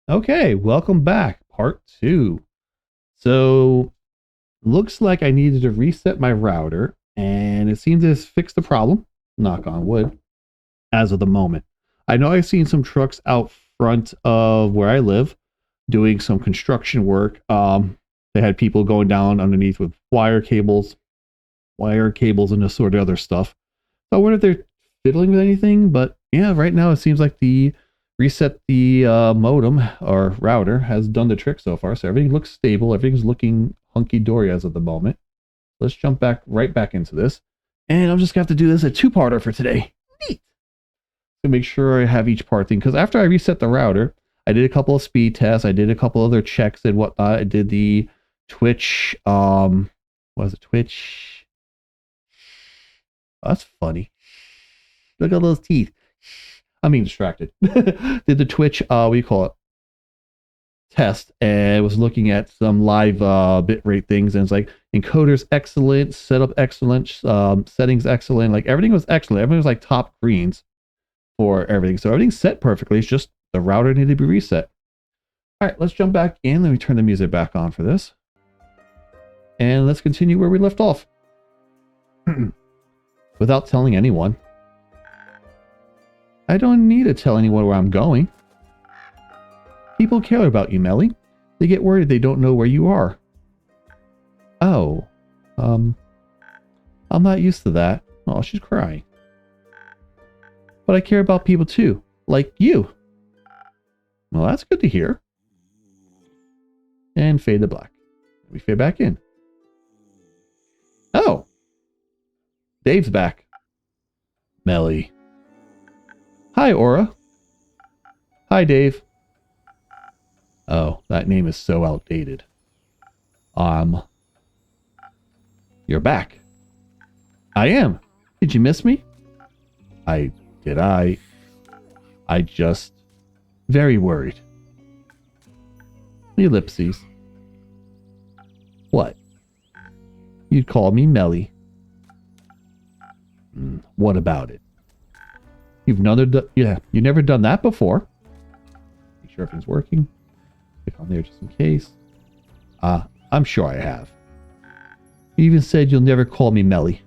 Okay, welcome back. Part 2. So, looks like I needed to reset my router, and it seems to fix the problem. Knock on wood. As of the moment. I know I've seen some trucks out front of where I live doing some construction work. They had people going down underneath with wire cables, and this sort of other stuff. So I wonder if they're fiddling with anything, but yeah, right now it seems like the reset the modem or router has done the trick so far. So everything looks stable. Everything's looking hunky-dory as of the moment. Let's jump right back into this. And I'm just going to have to do this a two-parter for today. Neat. To make sure I have each part thing. Because after I reset the router, I did a couple of speed tests. I did a couple other checks and whatnot. I did the Twitch, what was it? Twitch. Oh, that's funny. Look at those teeth. I'm being distracted. Did the Twitch, what do you call it? Test, and was looking at some live bitrate things, and it's like encoder's excellent, setup excellent, settings excellent, like everything was excellent. Everything was like top greens for everything. So everything's set perfectly. It's just the router needed to be reset. All right, let's jump back in. Let me turn the music back on for this. And let's continue where we left off. Without telling anyone. I don't need to tell anyone where I'm going. People care about you, Melly. They get worried they don't know where you are. Oh. I'm not used to that. Oh, she's crying. But I care about people too. Like you. Well, that's good to hear. And fade to black. We fade back in. Oh. Dave's back. Melly. Hi, Aura. Hi, Dave. Oh, that name is so outdated. You're back. I am. Did you miss me? I just very worried. Ellipses. What? You'd call me Melly. What about it? You've never done that before. Make sure everything's working. Click on there just in case. I'm sure I have. You even said you'll never call me Melly.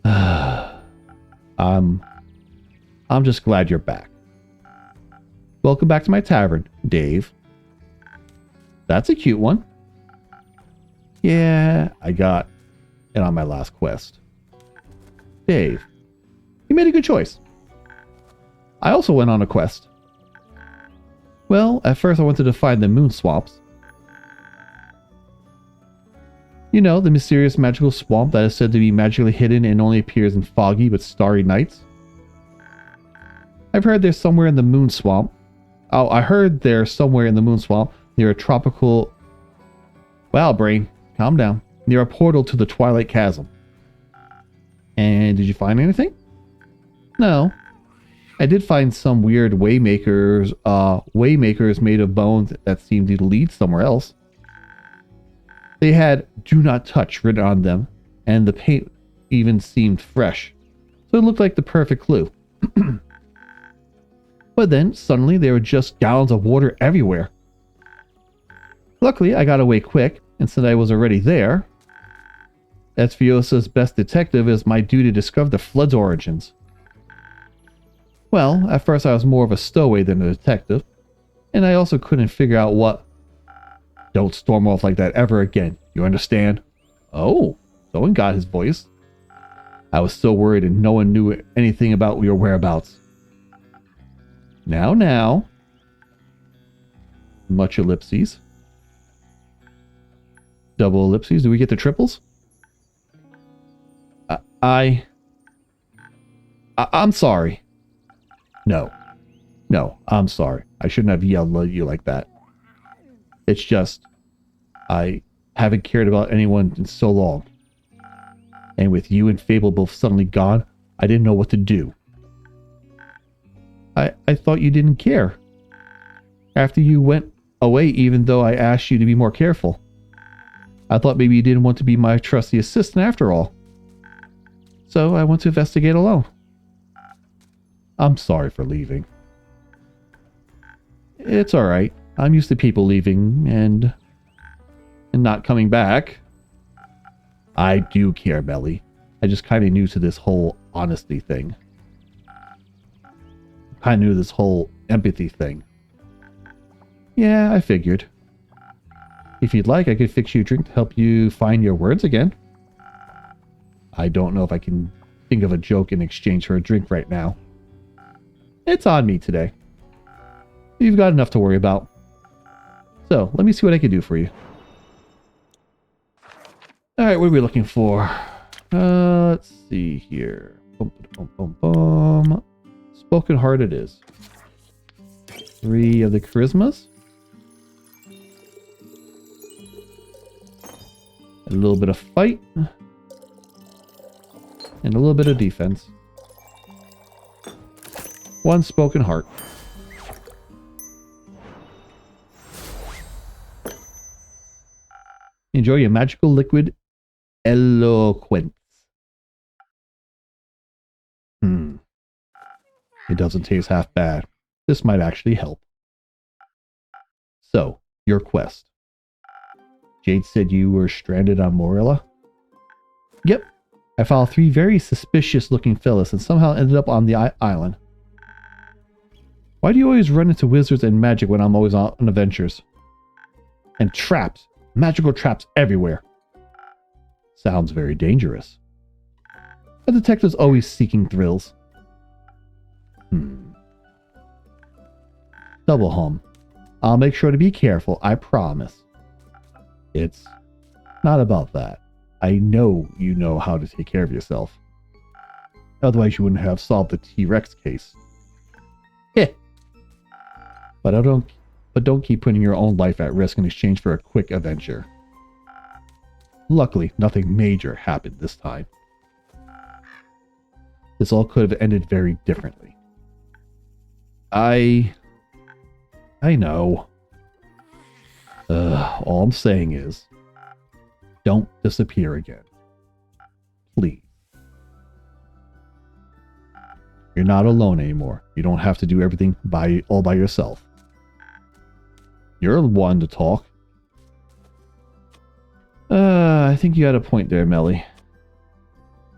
I'm just glad you're back. Welcome back to my tavern, Dave. That's a cute one. Yeah, I got it on my last quest. Dave, you made a good choice. I also went on a quest. Well, at first I wanted to find the moon swamps. You know, the mysterious magical swamp that is said to be magically hidden and only appears in foggy but starry nights. I've heard there's somewhere in the moon swamp. Oh, I heard there's somewhere in the moon swamp near a tropical... Wow, brain, calm down. Near a portal to the Twilight Chasm. And did you find anything? No. I did find some weird waymakers made of bones that seemed to lead somewhere else. They had "Do Not Touch" written on them, and the paint even seemed fresh. So it looked like the perfect clue. But then, suddenly, there were just gallons of water everywhere. Luckily, I got away quick, and since I was already there, as Fiosa's best detective, it is my duty to discover the flood's origins. Well, at first I was more of a stowaway than a detective, and I also couldn't figure out what... Don't storm off like that ever again, you understand? Oh, someone got his voice. I was so worried and no one knew anything about your whereabouts. Now. Much ellipses. Double ellipses. Do we get the triples? I'm sorry. No, I'm sorry. I shouldn't have yelled at you like that. It's just, I haven't cared about anyone in so long. And with you and Fable both suddenly gone, I didn't know what to do. I thought you didn't care. After you went away, even though I asked you to be more careful. I thought maybe you didn't want to be my trusty assistant after all. So I went to investigate alone. I'm sorry for leaving. It's alright. I'm used to people leaving and not coming back. I do care, Melly. I just kind of new to this whole honesty thing. Kind of new to this whole empathy thing. Yeah, I figured. If you'd like, I could fix you a drink to help you find your words again. I don't know if I can think of a joke in exchange for a drink right now. It's on me today. You've got enough to worry about. So, let me see what I can do for you. Alright, what are we looking for? Let's see here. Bum, bum, bum, bum. Spoken heart it is. 3 of the charismas. A little bit of fight. And a little bit of defense. 1 spoken heart. Enjoy your magical liquid eloquence. It doesn't taste half bad. This might actually help. So, your quest. Jade said you were stranded on Morilla? Yep. I found 3 very suspicious looking fellas and somehow ended up on the island. Why do you always run into wizards and magic when I'm always on adventures? And traps. Magical traps everywhere. Sounds very dangerous. A detective's always seeking thrills. Double hum. I'll make sure to be careful, I promise. It's not about that. I know you know how to take care of yourself. Otherwise you wouldn't have solved the T-Rex case. Heh. But don't keep putting your own life at risk in exchange for a quick adventure. Luckily, nothing major happened this time. This all could have ended very differently. I know. All I'm saying is, don't disappear again. Please. You're not alone anymore. You don't have to do everything all by yourself. You're the one to talk. I think you got a point there, Melly.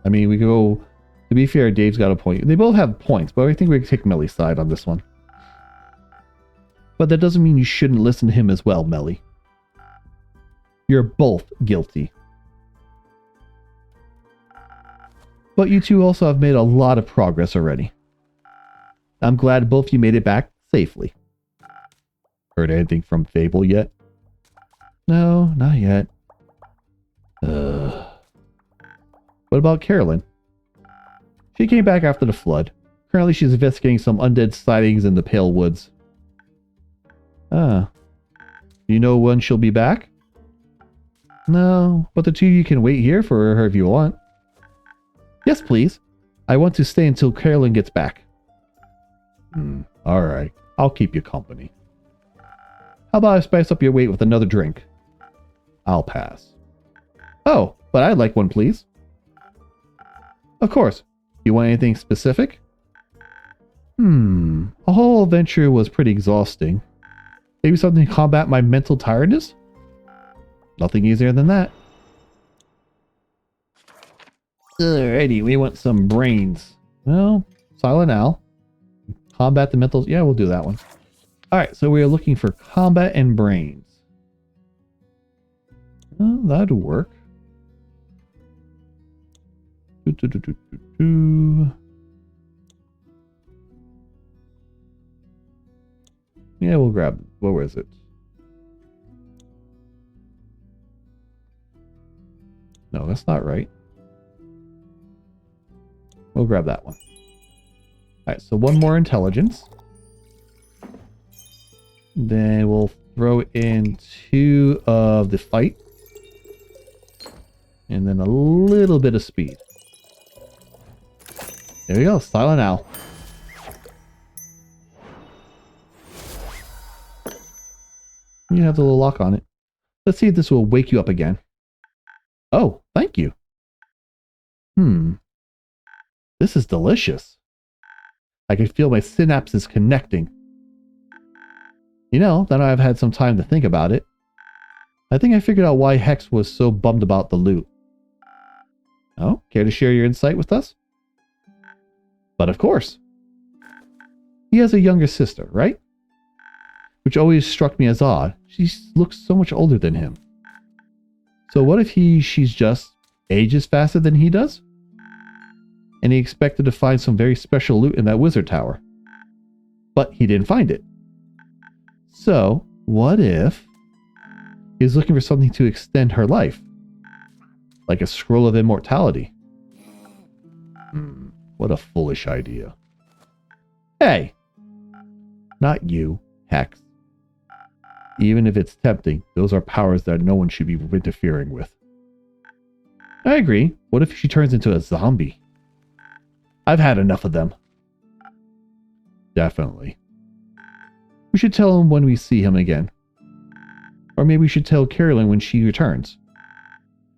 I mean, we go... To be fair, Dave's got a point. They both have points, but I think we can take Melly's side on this one. But that doesn't mean you shouldn't listen to him as well, Melly. You're both guilty. But you two also have made a lot of progress already. I'm glad both of you made it back safely. Heard anything from Fable yet? No, not yet. What about Carolyn? She came back after the flood. Currently she's investigating some undead sightings in the Pale Woods. Do you know when she'll be back? No, but the 2 of you can wait here for her if you want. Yes, please. I want to stay until Carolyn gets back. Alright. I'll keep you company. How about I spice up your wait with another drink? I'll pass. Oh, but I'd like one, please. Of course. You want anything specific? A whole adventure was pretty exhausting. Maybe something to combat my mental tiredness? Nothing easier than that. Alrighty, we want some brains. Well, Silent Owl. Combat the mental... Yeah, we'll do that one. Alright, so we are looking for combat and brains. Oh, that'd work. Yeah, we'll grab... Where is it? No, that's not right. We'll grab that one. Alright, so 1 more intelligence. Then we'll throw in 2 of the fight. And then a little bit of speed. There we go, Silent Owl. You have the little lock on it. Let's see if this will wake you up again. Oh, thank you. This is delicious. I can feel my synapses connecting. You know, then I've had some time to think about it. I think I figured out why Hex was so bummed about the loot. Oh, care to share your insight with us? But of course. He has a younger sister, right? Which always struck me as odd. She looks so much older than him. So what if she's just ages faster than he does? And he expected to find some very special loot in that wizard tower. But he didn't find it. So, what if he's looking for something to extend her life? Like a scroll of immortality. What a foolish idea. Hey! Not you, Hex. Even if it's tempting, those are powers that no one should be interfering with. I agree. What if she turns into a zombie? I've had enough of them. Definitely. We should tell him when we see him again. Or maybe we should tell Carolyn when she returns.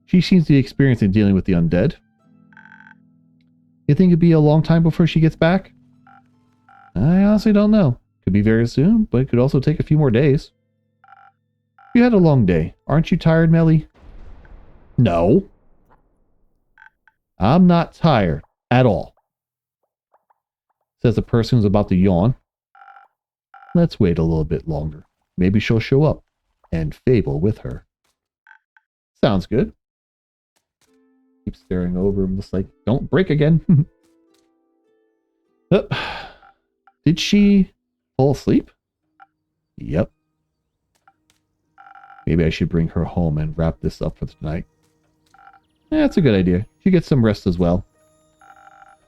She seems to be experienced in dealing with the undead. You think it'd be a long time before she gets back? I honestly don't know. Could be very soon, but it could also take a few more days. You had a long day. Aren't you tired, Melly? No. I'm not tired at all. Says the person who's about to yawn. Let's wait a little bit longer. Maybe she'll show up and fable with her. Sounds good. Keep staring over him, just like, don't break again. Did she fall asleep? Yep. Maybe I should bring her home and wrap this up for tonight. Yeah, that's a good idea. She gets some rest as well.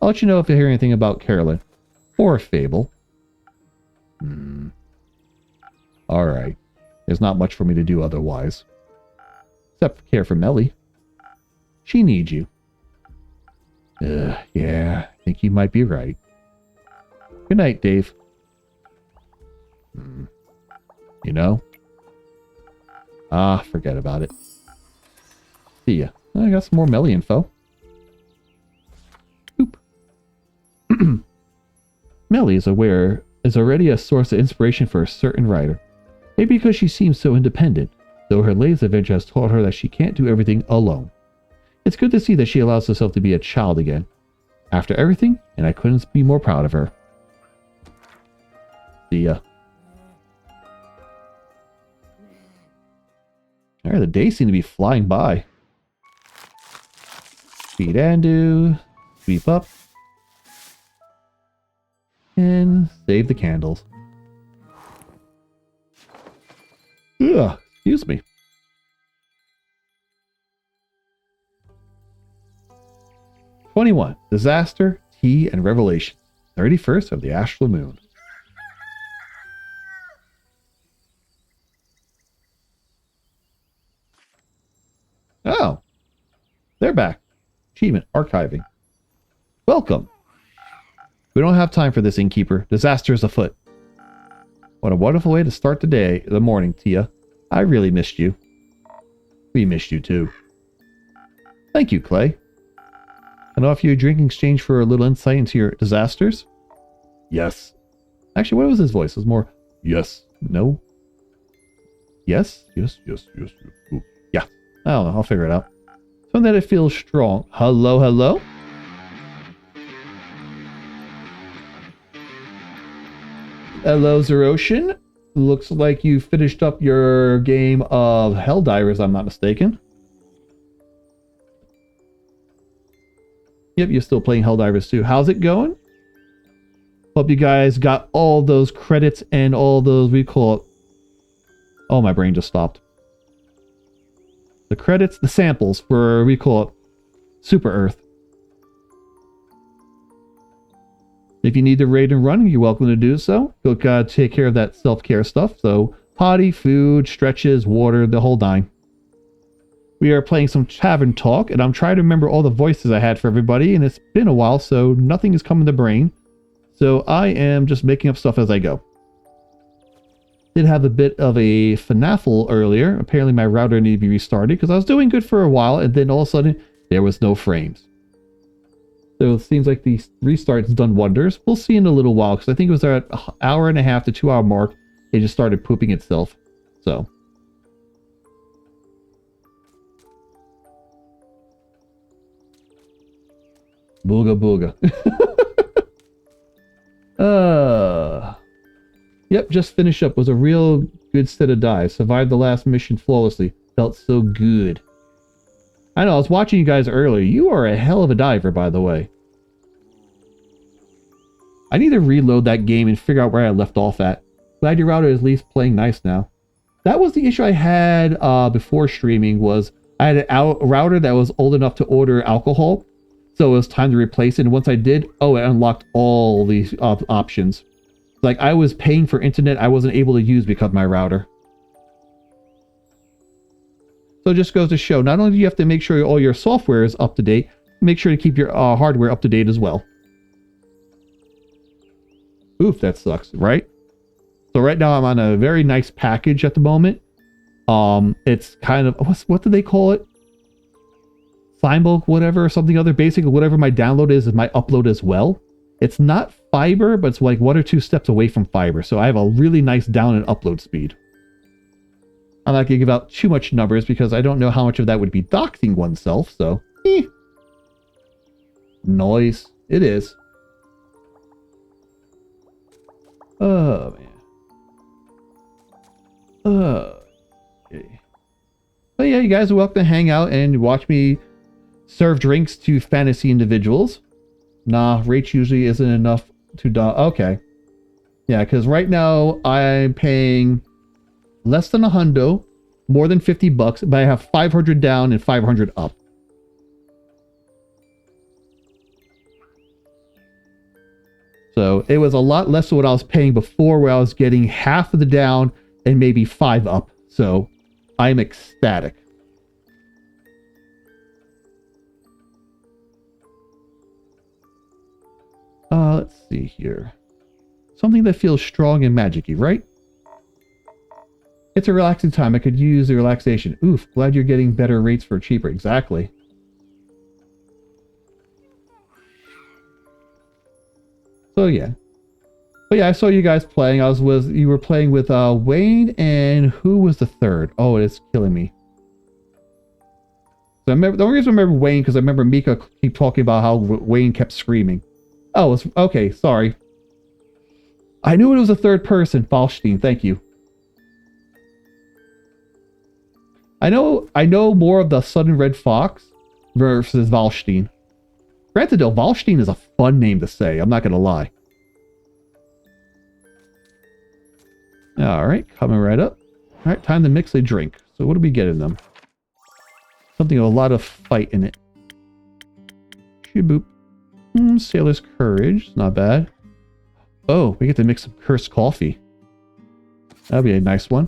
I'll let you know if I hear anything about Carolyn. Or Fable. Alright. There's not much for me to do otherwise. Except care for Melly. She needs you. Yeah, I think you might be right. Good night, Dave. You know? Forget about it. See ya. I got some more Melly info. Oop. Melly is already a source of inspiration for a certain writer. Maybe because she seems so independent, though her latest adventure has taught her that she can't do everything alone. It's good to see that she allows herself to be a child again. After everything, and I couldn't be more proud of her. See ya. Alright, the days seem to be flying by. Speed and do. Sweep up. And save the candles. Ugh, excuse me. #21. Disaster, Tea, and Revelation. 31st of the Astral Moon. Oh. They're back. Achievement, archiving. Welcome. We don't have time for this, innkeeper. Disaster is afoot. What a wonderful way to start the morning, Tia. I really missed you. We missed you too. Thank you, Clay. Can I offer you a drink in exchange for a little insight into your disasters? Yes. Actually, what was his voice? It was more, yes, no. Yes, yes, yes, yes, yes. Ooh. Yeah. I don't know. I'll figure it out. So that it feels strong. Hello, hello? Hello, Zeroshin. Looks like you finished up your game of Helldivers, I'm not mistaken. Yep, you're still playing Helldivers too. How's it going? Hope you guys got all those credits and all those, we call it... Oh, my brain just stopped. The credits, the samples for, we call it Super Earth. If you need to raid and run, you're welcome to do so. You'll gotta take care of that self-care stuff. So, potty, food, stretches, water, the whole nine. We are playing some Tavern Talk, and I'm trying to remember all the voices I had for everybody, and it's been a while, so nothing is coming to brain. So I am just making up stuff as I go. Did have a bit of a FNAFL earlier. Apparently my router needed to be restarted, because I was doing good for a while, and then all of a sudden, there was no frames. So it seems like the restart's done wonders. We'll see in a little while, because I think it was at an hour and a half to 2 hour mark. it just started pooping itself. So. Booga booga. Yep, just finished up. Was a real good set of dives. Survived the last mission flawlessly. Felt so good. I know, I was watching you guys earlier. You are a hell of a diver, by the way. I need to reload that game and figure out where I left off at. Glad your router is at least playing nice now. That was the issue I had before streaming, was I had a router that was old enough to order alcohol. So it was time to replace it. And once I did, oh, it unlocked all these options. Like, I was paying for internet I wasn't able to use because of my router. So it just goes to show, not only do you have to make sure all your software is up to date, make sure to keep your hardware up to date as well. Oof, that sucks, right? So right now I'm on a very nice package at the moment. It's kind of, what do they call it? Bulk, whatever, or something other. Basically, whatever my download is my upload as well. It's not fiber, but it's like 1 or 2 steps away from fiber. So I have a really nice down and upload speed. I'm not going to give out too much numbers because I don't know how much of that would be doxing oneself. So, noise. It is. Oh, man. Okay. But yeah, you guys are welcome to hang out and watch me serve drinks to fantasy individuals. Nah, rates usually isn't enough to okay. Yeah, because right now I'm paying less than a hundo, more than $50, but I have 500 down and 500 up. So it was a lot less than what I was paying before, where I was getting half of the down and maybe 5 up. So I'm ecstatic. Let's see here. Something that feels strong and magic-y, right? It's a relaxing time. I could use the relaxation. Oof, glad you're getting better rates for cheaper. Exactly. So yeah. But yeah, I saw you guys playing. You were playing with Wayne, and who was the third? Oh, it's killing me. So I remember, the only reason I remember Wayne, because I remember Mika keep talking about how Wayne kept screaming. Oh, it's okay, sorry. I knew it was a third person. Valstein, thank you. I know more of the Sudden Red Fox versus Valstein. Granted though, Valstein is a fun name to say, I'm not gonna lie. Alright, coming right up. Alright, time to mix a drink. So what do we get in them? Something with a lot of fight in it. Shoo-boop. Sailor's Courage, not bad. Oh, we get to mix some cursed coffee. That'll be a nice one.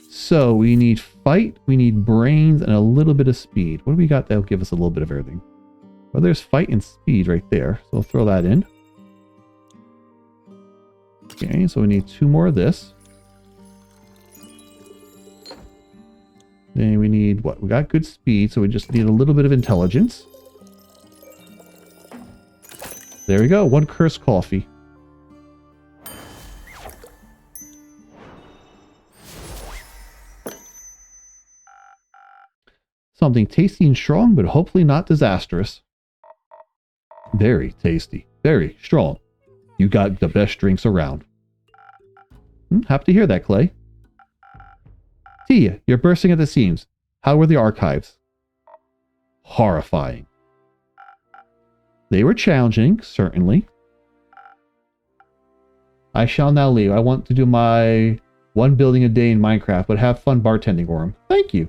So we need fight, we need brains, and a little bit of speed. What do we got that'll give us a little bit of everything? Well, there's fight and speed right there. So we'll throw that in. Okay, so we need 2 more of this. Then we need what? We got good speed, so we just need a little bit of intelligence. There we go, 1 cursed coffee. Something tasty and strong, but hopefully not disastrous. Very tasty. Very strong. You got the best drinks around. Happy to hear that, Clay. Tia, you're bursting at the seams. How were the archives? Horrifying. They were challenging, certainly. I shall now leave. I want to do my 1 building a day in Minecraft, but have fun bartending for him. Thank you.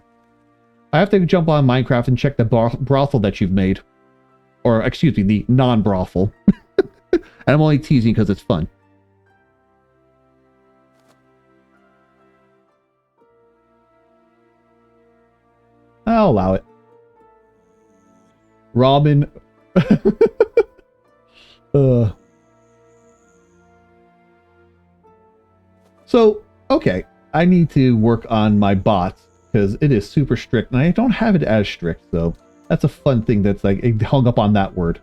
I have to jump on Minecraft and check the brothel that you've made. Or, excuse me, the non-brothel. And I'm only teasing because it's fun. I'll allow it. Robin. So, okay. I need to work on my bots because it is super strict. And I don't have it as strict, so that's a fun thing that's like it hung up on that word.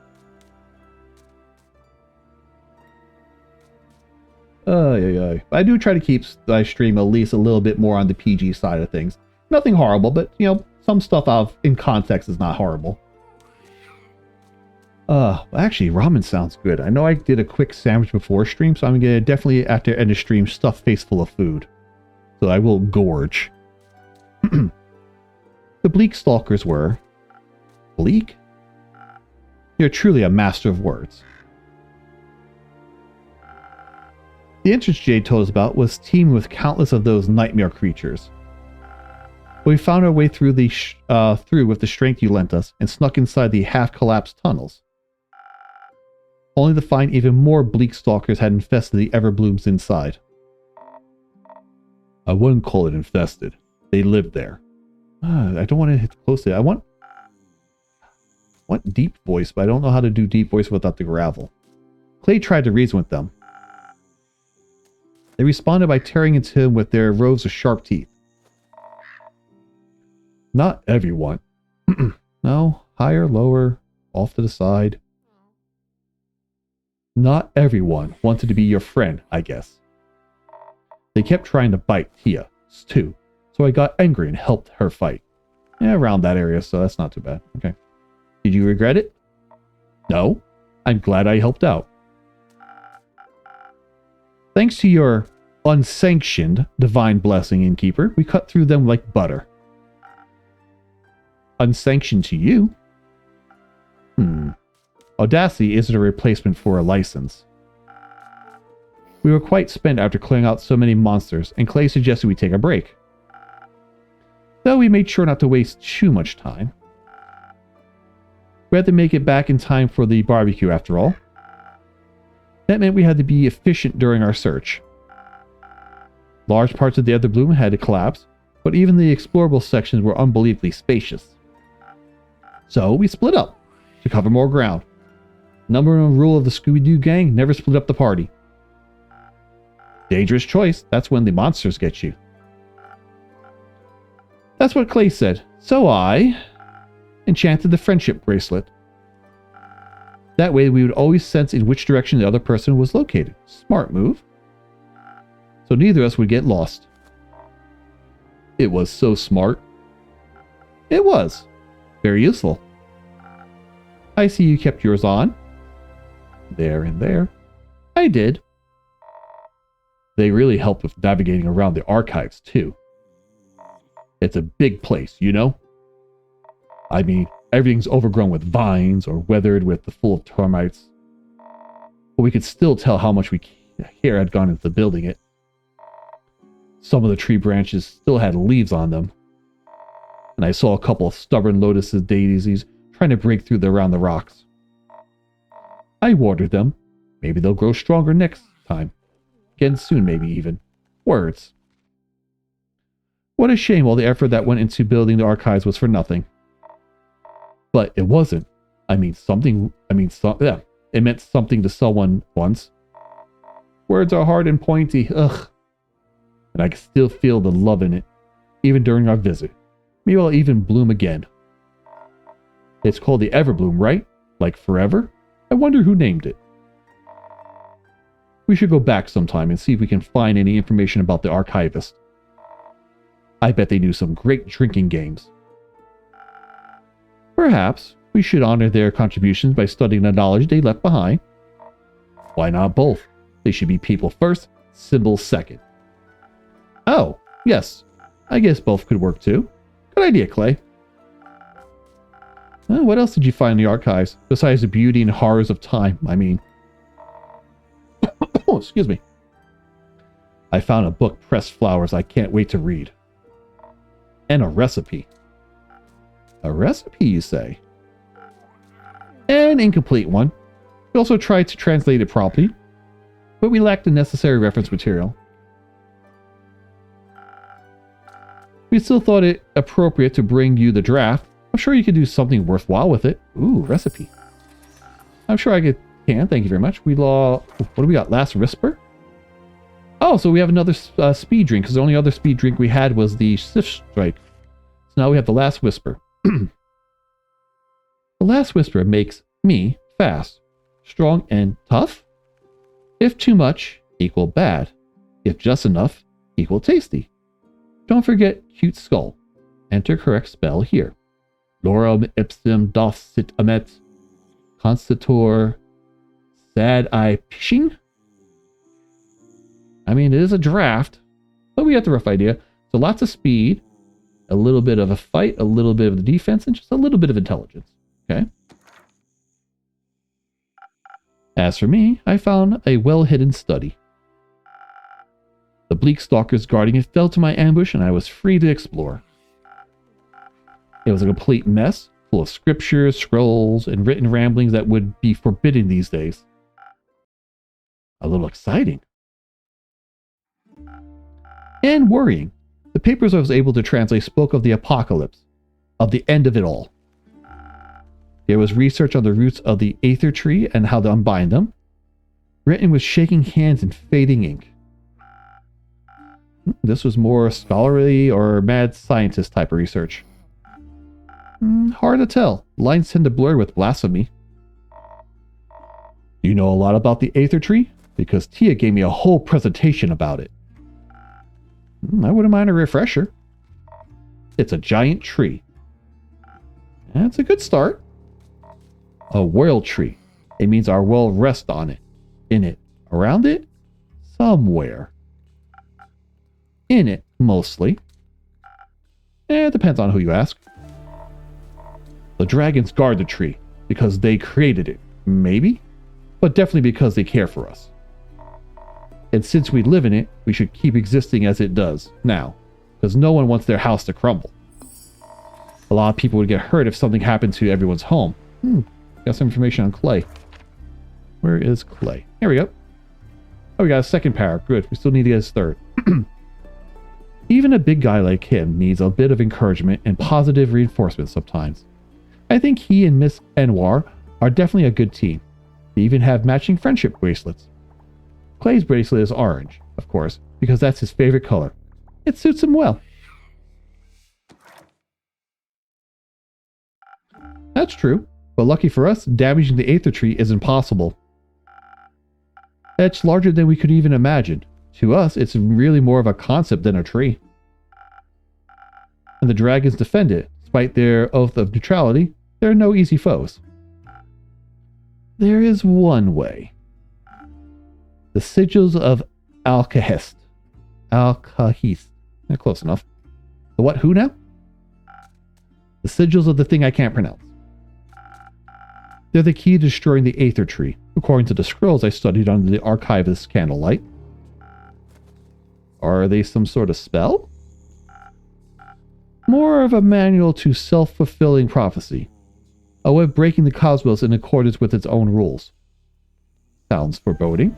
I do try to keep my stream at least a little bit more on the PG side of things. Nothing horrible, but, you know, some stuff out in context is not horrible. Actually, ramen sounds good. I know I did a quick sandwich before stream, so I'm gonna definitely, after end of stream, stuff face full of food. So I will gorge. The bleak stalkers were... Bleak? You're truly a master of words. The entrance Jade told us about was teeming with countless of those nightmare creatures. But we found our way through with the strength you lent us and snuck inside the half-collapsed tunnels. Only to find even more bleak stalkers had infested the Everblooms inside. I wouldn't call it infested. They lived there. I don't want to hit closely. I want deep voice, but I don't know how to do deep voice without the gravel. Clay tried to reason with them. They responded by tearing into him with their rows of sharp teeth. Not everyone. No, higher, lower, off to the side. Not everyone wanted to be your friend, I guess. They kept trying to bite Tia, too, so I got angry and helped her fight. Yeah, around that area, so that's not too bad. Okay. Did you regret it? No. I'm glad I helped out. Thanks to your unsanctioned divine blessing, Innkeeper, we cut through them like butter. Unsanctioned to you? Audacity isn't a replacement for a license. We were quite spent after clearing out so many monsters, and Clay suggested we take a break. Though we made sure not to waste too much time. We had to make it back in time for the barbecue after all. That meant we had to be efficient during our search. Large parts of the Everbloom had to collapse, but even the explorable sections were unbelievably spacious. So we split up to cover more ground. Number one rule of the Scooby-Doo gang, never split up the party. Dangerous choice, that's when the monsters get you. That's what Clay said, so I enchanted the friendship bracelet. That way we would always sense in which direction the other person was located. Smart move. So neither of us would get lost. It was so smart. It was. Very useful. I see you kept yours on. There and there. I did. They really helped with navigating around the archives, too. It's a big place, you know? I mean, everything's overgrown with vines or weathered with the full of termites. But we could still tell how much care had gone into building it. Some of the tree branches still had leaves on them. And I saw a couple of stubborn lotus daisies trying to break through around the rocks. I watered them. Maybe they'll grow stronger next time. Again soon, maybe even. Words. What a shame all the effort that went into building the archives was for nothing. But it wasn't. It meant something to someone once. Words are hard and pointy. Ugh. And I can still feel the love in it, even during our visit. Maybe I'll even bloom again. It's called the Everbloom, right? Like forever? I wonder who named it. We should go back sometime and see if we can find any information about the archivist. I bet they knew some great drinking games. Perhaps we should honor their contributions by studying the knowledge they left behind. Why not both? They should be people first, symbols second. Oh, yes. I guess both could work too. Good idea, Clay. What else did you find in the archives, besides the beauty and horrors of time, I mean? Oh, excuse me. I found a book, Pressed Flowers, I can't wait to read. And a recipe. A recipe, you say? An incomplete one. We also tried to translate it properly, but we lacked the necessary reference material. We still thought it appropriate to bring you the draft. I'm sure you could do something worthwhile with it. Ooh, recipe. I'm sure I can. Thank you very much. What do we got? Last Whisper? Oh, so we have another speed drink, because the only other speed drink we had was the Sith Strike. So now we have the Last Whisper. The Last Whisper makes me fast, strong, and tough. If too much, equal bad. If just enough, equal tasty. Don't forget cute skull. Enter correct spell here. Lorem ipsum doth sit amet. Constator sad eye pishing. I mean, it is a draft, but we got the rough idea. So lots of speed, a little bit of a fight, a little bit of the defense, and just a little bit of intelligence. Okay. As for me, I found a well-hidden study. The bleak stalkers guarding it fell to my ambush, and I was free to explore. It was a complete mess, full of scriptures, scrolls, and written ramblings that would be forbidden these days. A little exciting. And worrying. The papers I was able to translate spoke of the apocalypse, of the end of it all. There was research on the roots of the aether tree and how to unbind them, written with shaking hands and fading ink. This was more scholarly or mad scientist type of research. Hard to tell. Lines tend to blur with blasphemy. Do you know a lot about the aether tree? Because Tia gave me a whole presentation about it. I wouldn't mind a refresher. It's a giant tree. That's a good start. A royal tree. It means our world rests on it. In it. Around it? Somewhere. In it, mostly. It depends on who you ask. The dragons guard the tree because they created it. Maybe? But definitely because they care for us. And since we live in it, we should keep existing as it does now. Because no one wants their house to crumble. A lot of people would get hurt if something happened to everyone's home. Got some information on Clay. Where is Clay? Here we go. Oh, we got a second power. Good. We still need to get his third. Even a big guy like him needs a bit of encouragement and positive reinforcement sometimes. I think he and Miss Anwar are definitely a good team. They even have matching friendship bracelets. Clay's bracelet is orange, of course, because that's his favorite color. It suits him well. That's true, but lucky for us, damaging the aether tree isn't possible. It's larger than we could even imagine. To us, it's really more of a concept than a tree. And the dragons defend it. Despite their oath of neutrality, there are no easy foes. There is one way. The sigils of Alcahest. Alcahest. Close enough. The what? Who now? The sigils of the thing I can't pronounce. They're the key to destroying the aether tree, according to the scrolls I studied under the archivist's candlelight. Are they some sort of spell? More of a manual to self-fulfilling prophecy. A way of breaking the cosmos in accordance with its own rules. Sounds foreboding.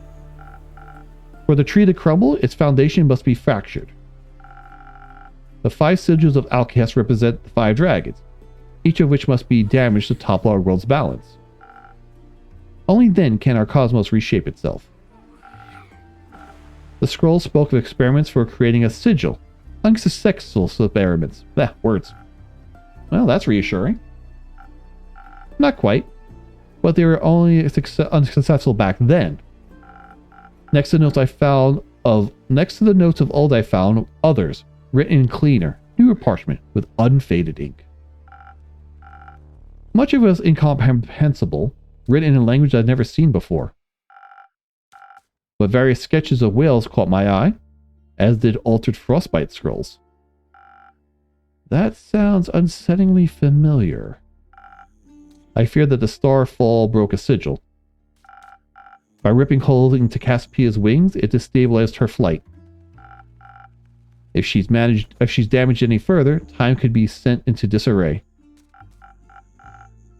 For the tree to crumble, its foundation must be fractured. The 5 sigils of Alcahest represent the 5 dragons, each of which must be damaged to topple our world's balance. Only then can our cosmos reshape itself. The scroll spoke of experiments for creating a sigil. Unsuccessful experiments. Words. Well, that's reassuring. Not quite. But they were only unsuccessful back then. Next to the notes of old I found others, written in cleaner, newer parchment with unfaded ink. Much of it was incomprehensible, written in a language I'd never seen before. But various sketches of whales caught my eye, as did altered frostbite scrolls. That sounds unsettlingly familiar. I fear that the starfall broke a sigil. By ripping holes into Caspia's wings, it destabilized her flight. If she's damaged any further, time could be sent into disarray.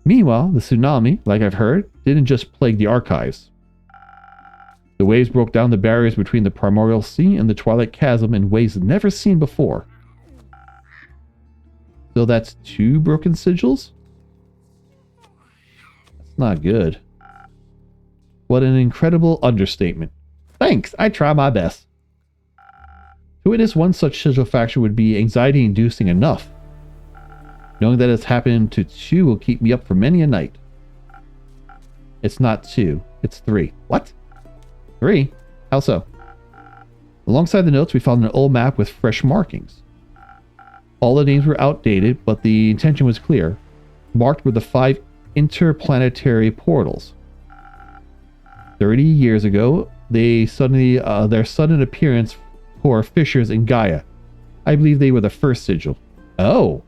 Meanwhile, the tsunami, like I've heard, didn't just plague the archives. The waves broke down the barriers between the primordial sea and the twilight chasm in ways never seen before. So that's 2 broken sigils? That's not good. What an incredible understatement. Thanks, I try my best. To witness one such sigil fracture would be anxiety-inducing enough. Knowing that it's happened to 2 will keep me up for many a night. It's not 2, it's 3. What? 3? How so? Alongside the notes, we found an old map with fresh markings. All the names were outdated, but the intention was clear. Marked were the 5 interplanetary portals. 30 years ago, their sudden appearance for fissures in Gaia. I believe they were the first sigil. Oh.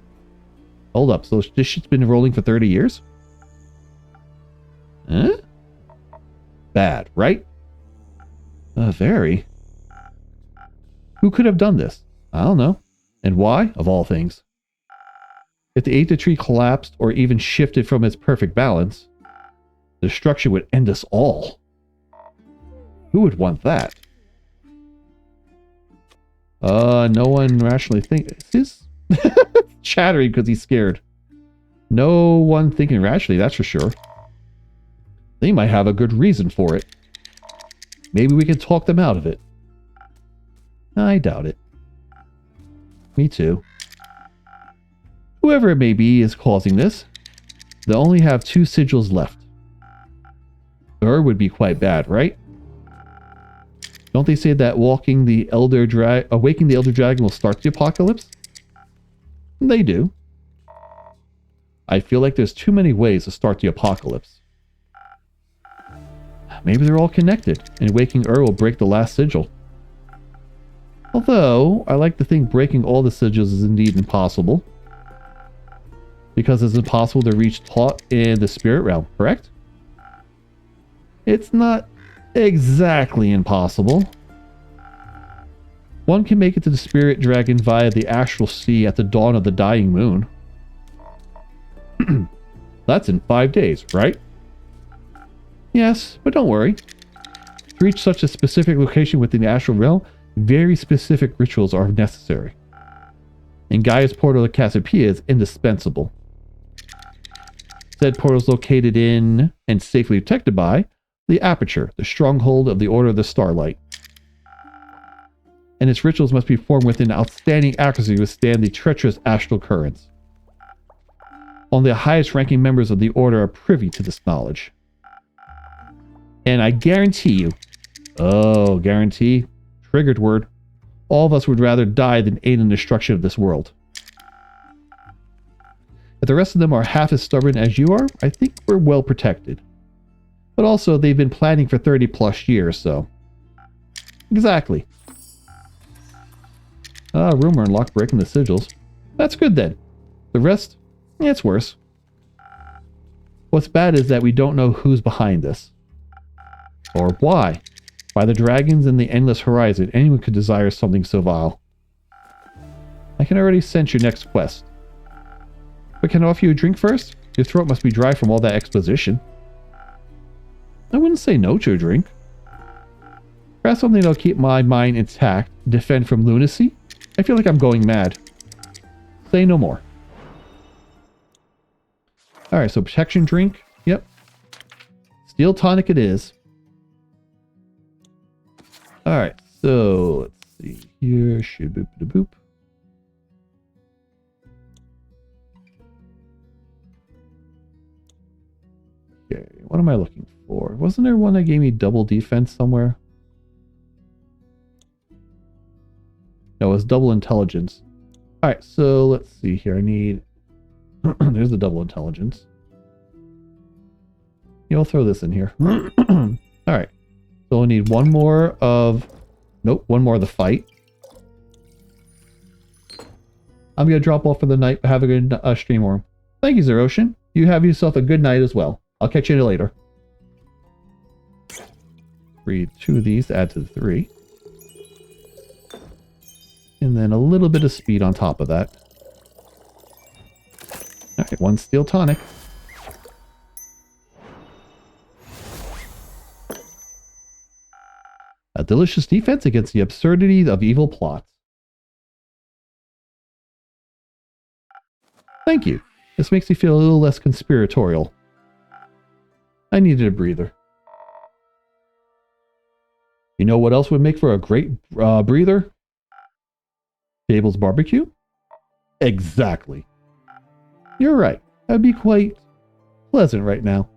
Hold up, so this shit's been rolling for 30 years? Huh? Bad, right? Very. Who could have done this? I don't know. And why, of all things? If the Aether tree collapsed or even shifted from its perfect balance, the destruction would end us all. Who would want that? No one rationally thinks. He's chattering because he's scared. No one thinking rationally, that's for sure. They might have a good reason for it. Maybe we can talk them out of it. I doubt it. Me too. Whoever it may be is causing this. They'll only have 2 sigils left. Third would be quite bad, right? Don't they say that awakening the Elder Dragon will start the apocalypse? They do. I feel like there's too many ways to start the apocalypse. Maybe they're all connected, and Waking will break the last sigil. Although, I like to think breaking all the sigils is indeed impossible. Because it's impossible to reach Taut in the spirit realm, correct? It's not exactly impossible. One can make it to the spirit dragon via the astral sea at the dawn of the dying moon. That's in 5 days, right? Yes, but don't worry. To reach such a specific location within the astral realm, very specific rituals are necessary. And Gaia's portal to Cassiopeia is indispensable. Said portal is located in, and safely protected by, the Aperture, the stronghold of the Order of the Starlight. And its rituals must be formed with an outstanding accuracy to withstand the treacherous astral currents. Only the highest ranking members of the Order are privy to this knowledge. And I guarantee you, guarantee, triggered word, all of us would rather die than aid in the destruction of this world. If the rest of them are half as stubborn as you are, I think we're well protected. But also, they've been planning for 30 plus years, so... Exactly. Rumor unlocked breaking the sigils. That's good then. The rest, it's worse. What's bad is that we don't know who's behind this. Or why. By the dragons and the endless horizon, anyone could desire something so vile. I can already sense your next quest. But can I offer you a drink first? Your throat must be dry from all that exposition. I wouldn't say no to a drink. Perhaps something that'll keep my mind intact, defend from lunacy? I feel like I'm going mad. Say no more. Alright, so protection drink. Yep. Steel tonic it is. Alright, so let's see here. Boop. Okay, what am I looking for? Wasn't there one that gave me double defense somewhere? No, it was double intelligence. Alright, so let's see here. I need... There's the double intelligence. Yeah, I'll throw this in here. Alright. So we'll need one more of... Nope, one more of the fight. I'm going to drop off for the night. Have a good stream, Worm. Thank you, Zeroshin. You have yourself a good night as well. I'll catch you later. Read 2 of these, add to the 3. And then a little bit of speed on top of that. Alright, 1 steel tonic. A delicious defense against the absurdity of evil plots. Thank you. This makes me feel a little less conspiratorial. I needed a breather. You know what else would make for a great breather? Table's barbecue? Exactly. You're right. That'd be quite pleasant right now.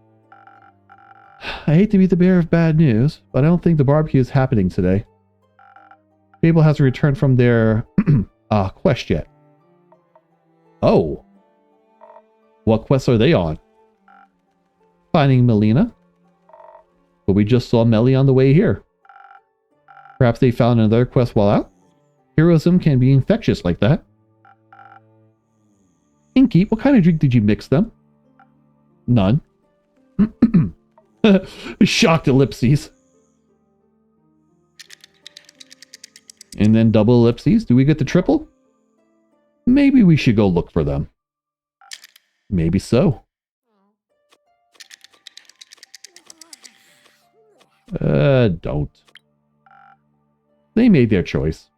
I hate to be the bearer of bad news, but I don't think the barbecue is happening today. Mabel hasn't returned from their quest yet. Oh. What quests are they on? Finding Melina. But we just saw Melly on the way here. Perhaps they found another quest while out? Heroism can be infectious like that. Inky, what kind of drink did you mix them? None. Shocked ellipses. And then double ellipses. Do we get the triple? Maybe we should go look for them. Maybe so. Don't. They made their choice.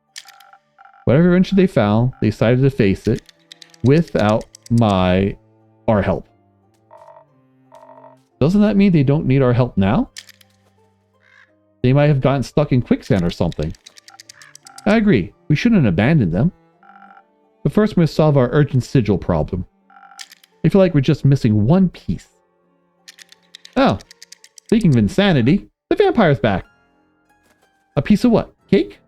Whatever adventure they found, they decided to face it without our help. Doesn't that mean they don't need our help now? They might have gotten stuck in quicksand or something. I agree. We shouldn't abandon them. But first we must solve our urgent sigil problem. I feel like we're just missing one piece. Oh, speaking of insanity, the vampire's back. A piece of what? Cake?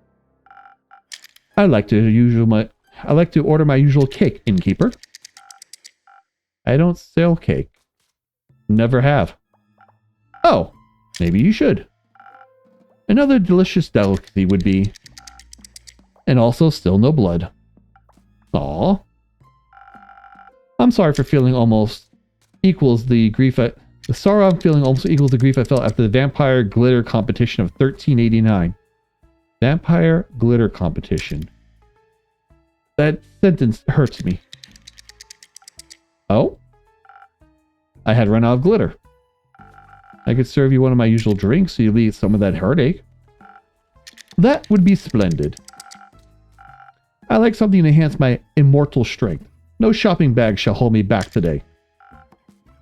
I like to order my usual cake, innkeeper. I don't sell cake. Never have. Oh, maybe you should. Another delicious delicacy would be. And also still no blood. Aw. I'm sorry for feeling almost equals the grief the sorrow I'm feeling almost equals the grief I felt after the vampire glitter competition of 1389. Vampire glitter competition. That sentence hurts me. Oh? I had run out of glitter. I could serve you one of my usual drinks so you leave some of that heartache. That would be splendid. I like something to enhance my immortal strength. No shopping bag shall hold me back today.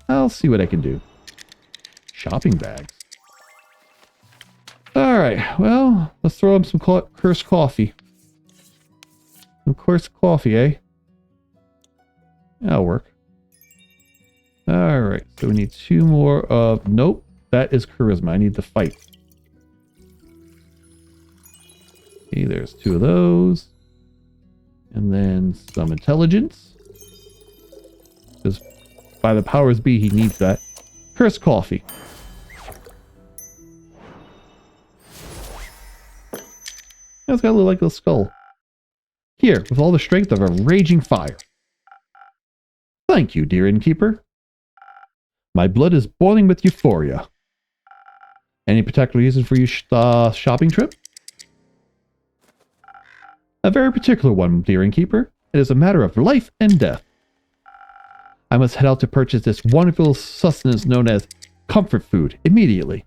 I'll see what I can do. Shopping bags. Alright, well, let's throw him some cursed coffee. Some cursed coffee, eh? That'll work. Alright, so we need 2 more of... Nope, that is charisma. I need the fight. Okay, there's 2 of those. And then some intelligence. Because by the powers be, he needs that. Cursed coffee. It's got to look like a skull. Here, with all the strength of a raging fire. Thank you, dear innkeeper. My blood is boiling with euphoria. Any particular reason for your shopping trip? A very particular one, dear innkeeper. It is a matter of life and death. I must head out to purchase this wonderful sustenance known as comfort food immediately.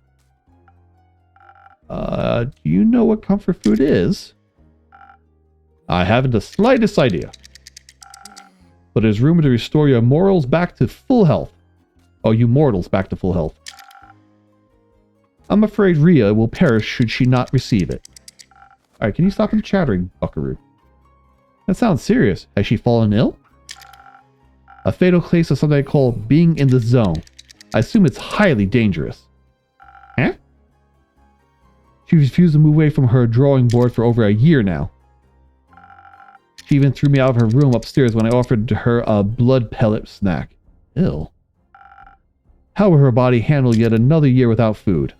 Do you know what comfort food is? I haven't the slightest idea. But it is rumored to restore your morals back to full health. Oh, you mortals back to full health. I'm afraid Rhea will perish should she not receive it. Alright, can you stop the chattering, buckaroo? That sounds serious. Has she fallen ill? A fatal case of something I call being in the zone. I assume it's highly dangerous. Huh? She refused to move away from her drawing board for over a year now. She even threw me out of her room upstairs when I offered her a blood pellet snack. Ew. How will her body handle yet another year without food?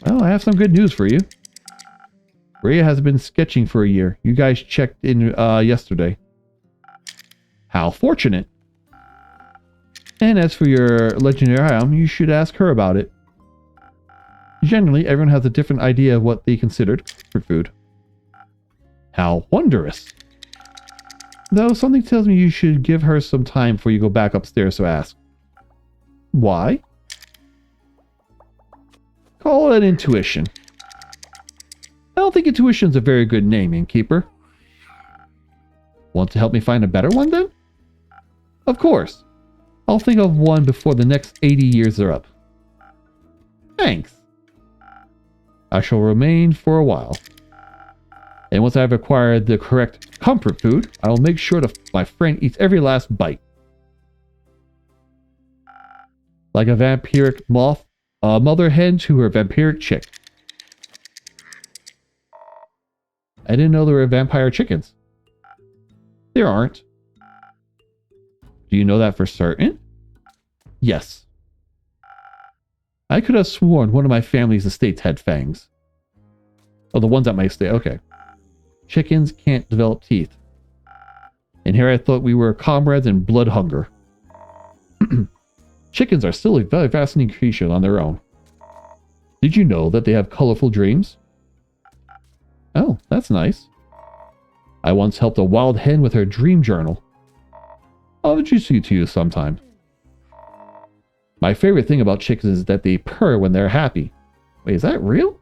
Well, I have some good news for you. Rhea has been sketching for a year. You guys checked in yesterday. How fortunate. And as for your legendary item, you should ask her about it. Generally, everyone has a different idea of what they considered for food. How wondrous. Though something tells me you should give her some time before you go back upstairs to ask. Why? Call it intuition. I don't think intuition's a very good name, innkeeper. Want to help me find a better one, then? Of course. I'll think of one before the next 80 years are up. Thanks. I shall remain for a while. And once I've acquired the correct comfort food, I will make sure my friend eats every last bite. Like a vampiric moth, a mother hen to her vampiric chick. I didn't know there were vampire chickens. There aren't. Do you know that for certain? Yes. I could have sworn one of my family's estates had fangs. Oh, the ones at my estate. Okay. Chickens can't develop teeth. And here I thought we were comrades in blood hunger. Chickens are still a very fascinating creature on their own. Did you know that they have colorful dreams? Oh, that's nice. I once helped a wild hen with her dream journal. I'll introduce you to you sometime. My favorite thing about chickens is that they purr when they're happy. Wait, is that real?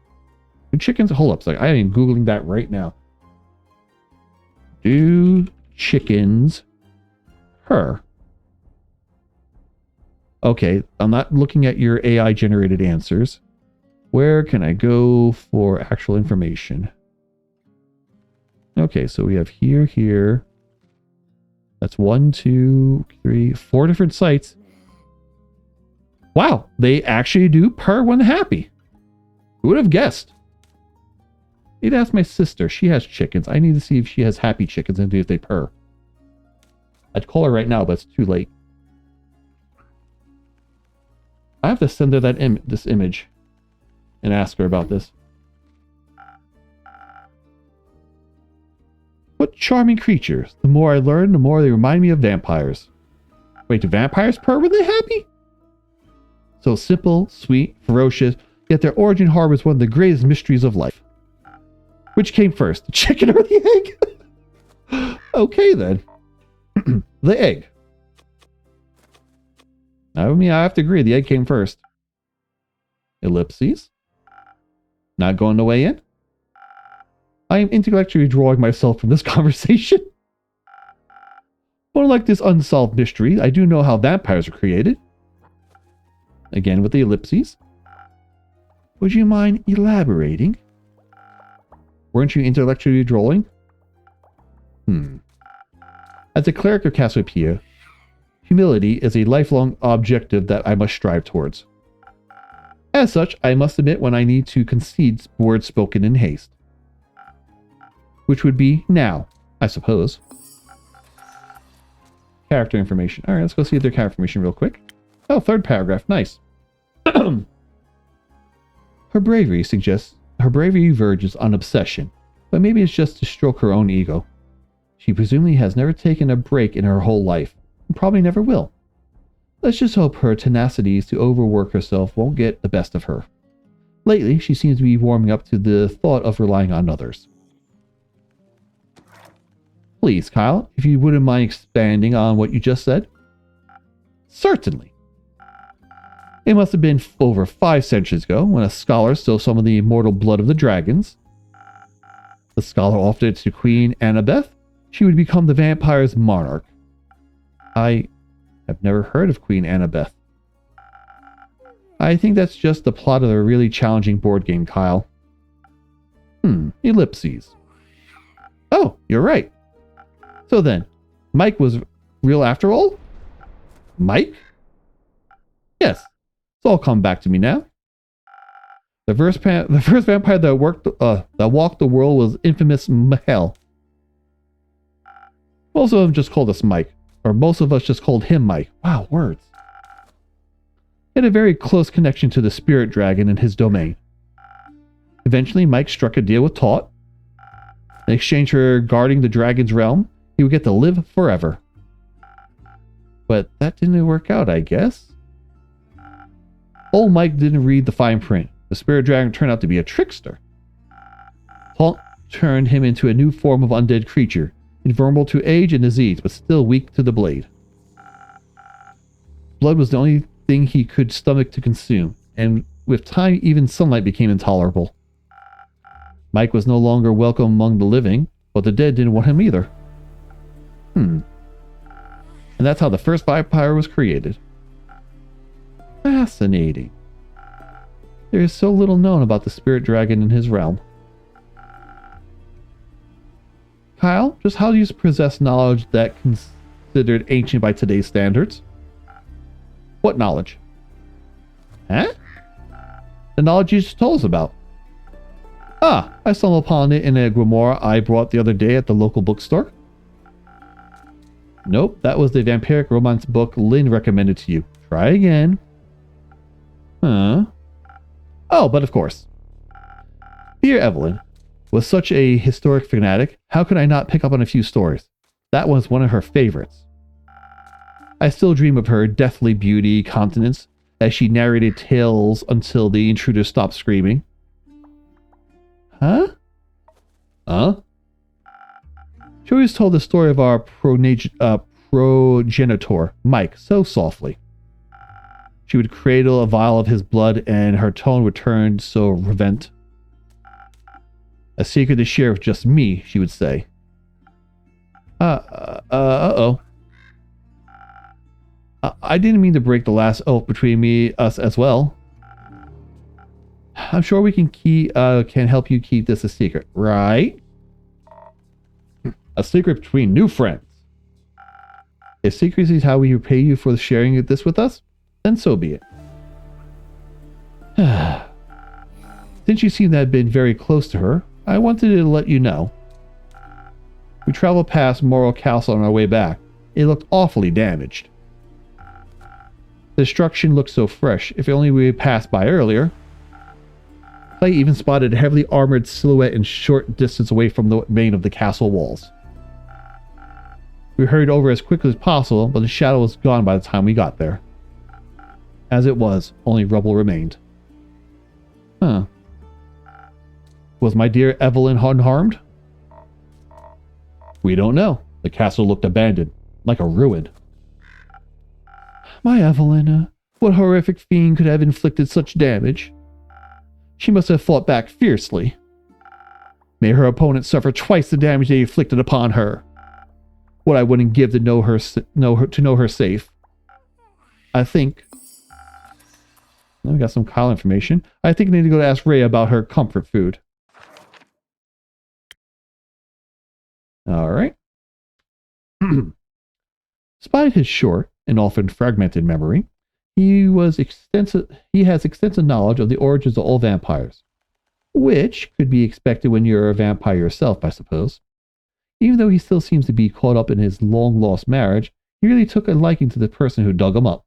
Do chickens... Hold up, I am Googling that right now. Do chickens purr? Okay, I'm not looking at your AI-generated answers. Where can I go for actual information? Okay, so we have here. That's 1, 2, 3, 4 different sites. Wow, they actually do purr when happy. Who would have guessed? Need to ask my sister. She has chickens. I need to see if she has happy chickens and see if they purr. I'd call her right now, but it's too late. I have to send her that this image and ask her about this. What charming creatures. The more I learn, the more they remind me of vampires. Wait, do vampires purr when they're happy? So simple, sweet, ferocious, yet their origin harbors one of the greatest mysteries of life. Which came first, the chicken or the egg? Okay then. The egg. I mean, I have to agree, the egg came first. Ellipses. Not going to weigh in? I am intellectually withdrawing myself from this conversation. Unlike this unsolved mystery, I do know how vampires are created. Again with the ellipses. Would you mind elaborating? Weren't you intellectually withdrawing? As a cleric of Cassiopeia, humility is a lifelong objective that I must strive towards. As such, I must admit when I need to concede words spoken in haste. Which would be now, I suppose. Character information. Alright, let's go see their character information real quick. Oh, third paragraph. Nice. Her bravery verges on obsession, but maybe it's just to stroke her own ego. She presumably has never taken a break in her whole life, and probably never will. Let's just hope her tenacity to overwork herself won't get the best of her. Lately, she seems to be warming up to the thought of relying on others. Please, Kyle, if you wouldn't mind expanding on what you just said. Certainly. It must have been over 5 centuries ago when a scholar stole some of the immortal blood of the dragons. The scholar offered it to Queen Annabeth. She would become the vampire's monarch. I have never heard of Queen Annabeth. I think that's just the plot of a really challenging board game, Kyle. Ellipses. Oh, you're right. So then, Mike was real after all? Mike? Yes. It's all come back to me now. The first vampire that walked the world was infamous Mahel. Most of them just called us Mike. Or most of us just called him Mike. Wow, words. He had a very close connection to the spirit dragon in his domain. Eventually, Mike struck a deal with Taut. In exchange for guarding the dragon's realm, he would get to live forever. But that didn't work out, I guess. Old Mike didn't read the fine print. The spirit dragon turned out to be a trickster. Taut turned him into a new form of undead creature, invulnerable to age and disease, but still weak to the blade. Blood was the only thing he could stomach to consume, and with time, even sunlight became intolerable. Mike was no longer welcome among the living, but the dead didn't want him either. And that's how the first vampire was created. Fascinating. There is so little known about the spirit dragon in his realm. Kyle, just how do you possess knowledge that considered ancient by today's standards? What knowledge? Huh? The knowledge you just told us about. Ah, I stumbled upon it in a grimoire I bought the other day at the local bookstore. Nope, that was the vampiric romance book Lynn recommended to you. Try again. Huh? Oh, but of course. Dear Evelyn, with such a historic fanatic, how could I not pick up on a few stories? That was one of her favorites. I still dream of her deathly beauty countenance as she narrated tales until the intruder stopped screaming. Huh? Huh? She always told the story of our progenitor, Mike, so softly. She would cradle a vial of his blood and her tone would turn so reverent. A secret to share with just me, she would say. Uh-oh. I didn't mean to break the last oath between us as well. I'm sure we can help you keep this a secret, right? A secret between new friends. If secrecy is how we repay you for sharing this with us, then so be it. Since you seem to have been very close to her, I wanted to let you know. We traveled past Morro Castle on our way back. It looked awfully damaged. The destruction looked so fresh, if only we had passed by earlier. Clay even spotted a heavily armored silhouette in short distance away from the main of the castle walls. We hurried over as quickly as possible, but the shadow was gone by the time we got there. As it was, only rubble remained. Huh. Was my dear Evelyn unharmed? We don't know. The castle looked abandoned, like a ruin. My Evelyn, what horrific fiend could have inflicted such damage? She must have fought back fiercely. May her opponent suffer twice the damage they inflicted upon her. What I wouldn't give to know her safe. I think. We got some Kyle information. I think I need to go to ask Ray about her comfort food. All right. Despite his short and often fragmented memory, he has extensive knowledge of the origins of all vampires, which could be expected when you're a vampire yourself, I suppose. Even though he still seems to be caught up in his long-lost marriage, he really took a liking to the person who dug him up.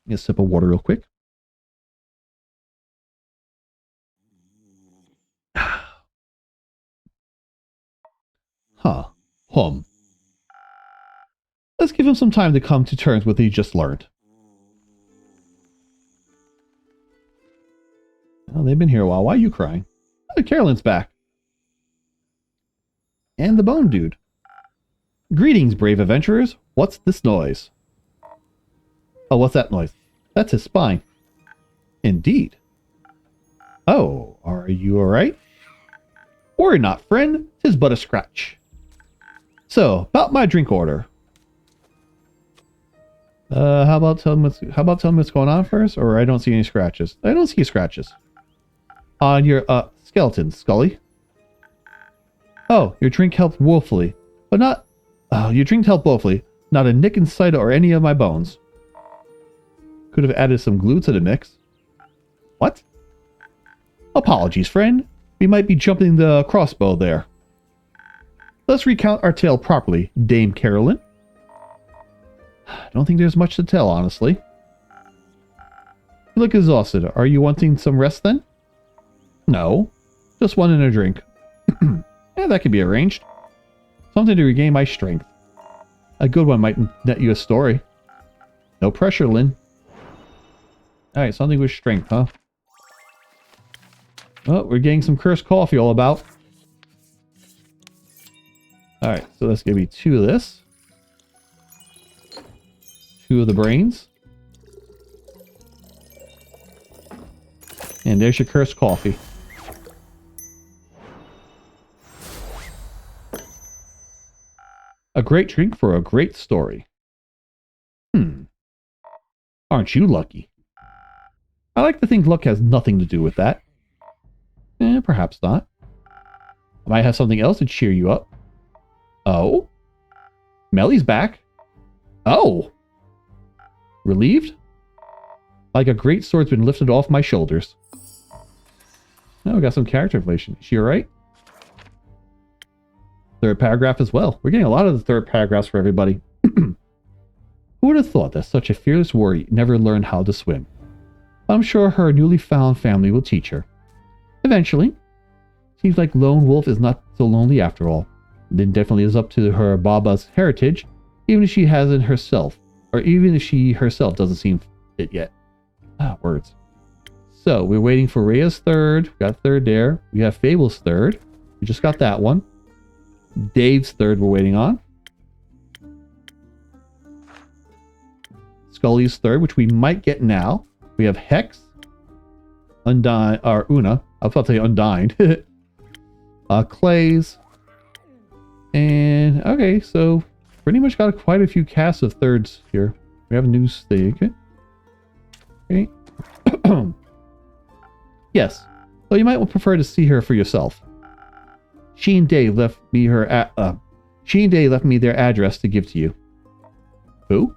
Get a sip of water real quick. Huh. Let's give him some time to come to terms with what he just learned. Well, they've been here a while. Why are you crying? Oh, Carolyn's back. And the Bone Dude. Greetings, brave adventurers. What's this noise? Oh, what's that noise? That's his spine. Indeed. Oh, are you alright? Worry not, friend. 'Tis but a scratch. So, about my drink order. How about telling me what's going on first? Or I don't see any scratches. I don't see scratches. On your, skeleton, Scully. Oh, your drink helped woefully. But not... your drink helped woefully. Not a nick in sight or any of my bones. Could have added some glue to the mix. What? Apologies, friend. We might be jumping the crossbow there. Let's recount our tale properly, Dame Carolyn. I don't think there's much to tell, honestly. You look exhausted. Are you wanting some rest then? No. Just one and a drink. Yeah, that could be arranged. Something to regain my strength. A good one might net you a story. No pressure, Lynn. Alright, something with strength, huh? Oh, we're getting some cursed coffee all about. Alright, so that's going to be 2 of this. 2 of the brains. And there's your cursed coffee. A great drink for a great story. Aren't you lucky? I like to think luck has nothing to do with that. Perhaps not. I might have something else to cheer you up. Oh? Melly's back? Oh! Relieved? Like a great sword's been lifted off my shoulders. Oh, we got some character information. Is she alright? Third paragraph as well. We're getting a lot of the third paragraphs for everybody. Who would have thought that such a fearless warrior never learned how to swim? I'm sure her newly found family will teach her. Eventually. Seems like Lone Wolf is not so lonely after all. Then definitely is up to her Baba's heritage, even if she hasn't herself, or even if she herself doesn't seem it yet. Words. So, we're waiting for Rhea's third. We got third there. We have Fable's third. We just got that one. Dave's third we're waiting on. Scully's third, which we might get now. We have Hex. Undyne, or Una. I was about to say Undyne. Clay's. And, okay, so pretty much got quite a few casts of thirds here. We have a new stake. Okay. Yes. Well, you might prefer to see her for yourself. She and Dave left me their address to give to you. Who?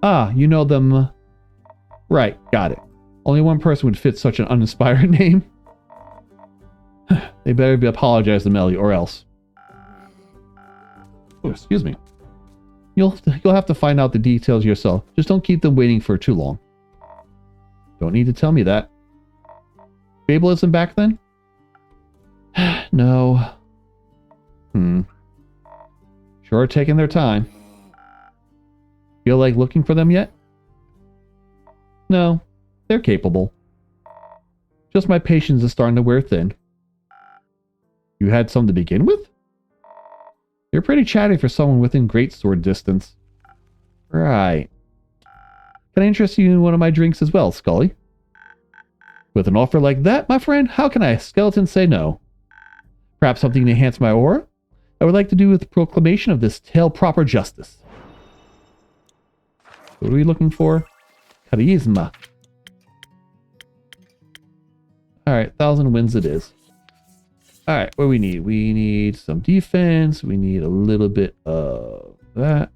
Ah, you know them. Right, got it. Only one person would fit such an uninspired name. They better be apologize to Melly or else. Oh, excuse me. You'll have to find out the details yourself. Just don't keep them waiting for too long. Don't need to tell me that. Fable isn't back then? No. Sure taking their time. Feel like looking for them yet? No. They're capable. Just my patience is starting to wear thin. You had some to begin with? You're pretty chatty for someone within greatsword distance. Right. Can I interest you in one of my drinks as well, Scully? With an offer like that, my friend, how can a skeleton say no? Perhaps something to enhance my aura? I would like to do with the proclamation of this tale proper justice. What are we looking for? Charisma. Alright, 1,000 wins it is. Alright, what do we need? We need some defense. We need a little bit of that.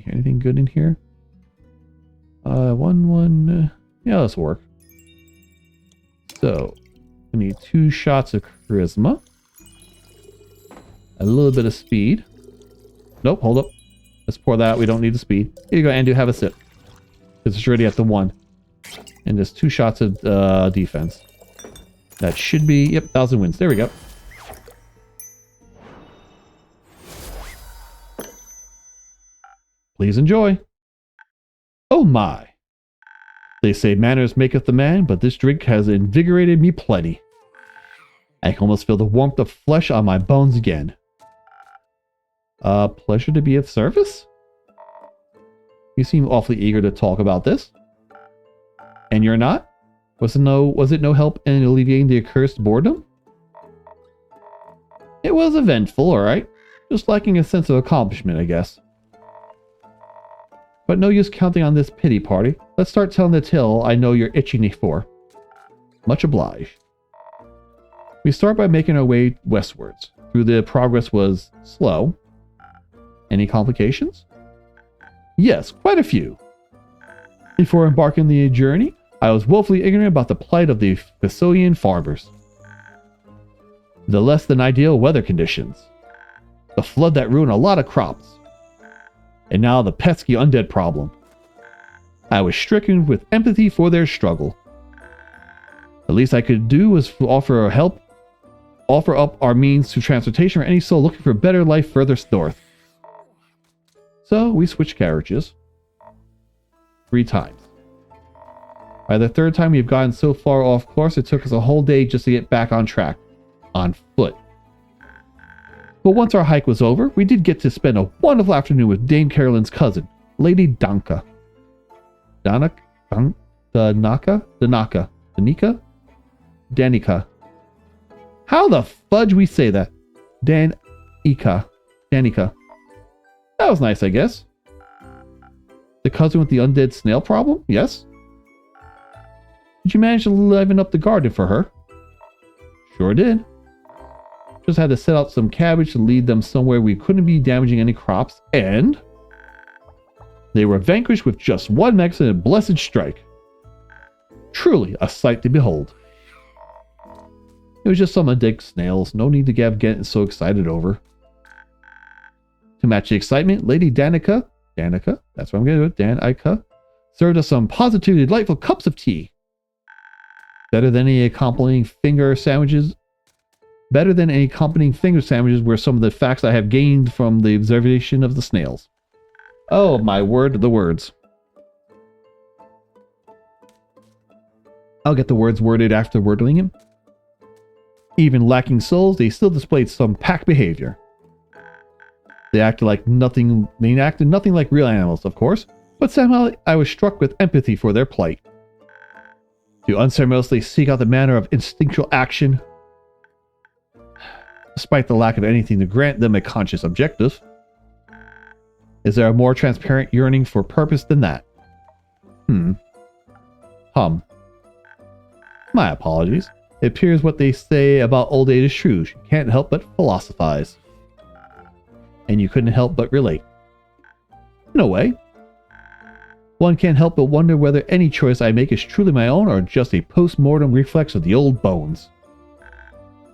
Anything good in here? Yeah, let's work. So, we need 2 shots of charisma. A little bit of speed. Nope, hold up. Let's pour that out. We don't need the speed. Here you go, Andrew. Have a sip. Because it's already at the 1. And just 2 shots of defense. That should be, yep, 1,000 wins. There we go. Please enjoy. Oh my. They say manners maketh the man, but this drink has invigorated me plenty. I can almost feel the warmth of flesh on my bones again. Pleasure to be of service? You seem awfully eager to talk about this. And you're not? Was it no help in alleviating the accursed boredom? It was eventful, alright. Just lacking a sense of accomplishment, I guess. But no use counting on this pity party. Let's start telling the tale I know you're itching for. Much obliged. We start by making our way westwards. Through the progress was slow. Any complications? Yes, quite a few. Before embarking on the journey, I was woefully ignorant about the plight of the Thessalian farmers. The less than ideal weather conditions. The flood that ruined a lot of crops. And now the pesky undead problem. I was stricken with empathy for their struggle. The least I could do was offer up our means to transportation for any soul looking for a better life further north. So we switched carriages 3 times. By the 3rd time we've gotten so far off course, it took us a whole day just to get back on track. On foot. But once our hike was over, we did get to spend a wonderful afternoon with Dame Carolyn's cousin, Lady Danka. Danica. How the fudge we say that? Danica. That was nice, I guess. The cousin with the undead snail problem? Yes. Did you manage to liven up the garden for her? Sure did. Just had to set out some cabbage to lead them somewhere we couldn't be damaging any crops, and they were vanquished with just one excellent blessed strike. Truly a sight to behold. It was just some undead snails, no need to get so excited over. To match the excitement, Lady Danica, that's what I'm going to do, Danica, served us some positively delightful cups of tea. Better than any accompanying finger sandwiches were some of the facts I have gained from the observation of the snails. Oh my word, the words. I'll get the words worded after wordling him. Even lacking souls, they still displayed some pack behavior. They acted nothing like real animals, of course, but somehow I was struck with empathy for their plight. To unceremoniously seek out the manner of instinctual action, despite the lack of anything to grant them a conscious objective. Is there a more transparent yearning for purpose than that? My apologies. It appears what they say about old age is true. You can't help but philosophize. And you couldn't help but relate. In a way. One can't help but wonder whether any choice I make is truly my own or just a post-mortem reflex of the old bones.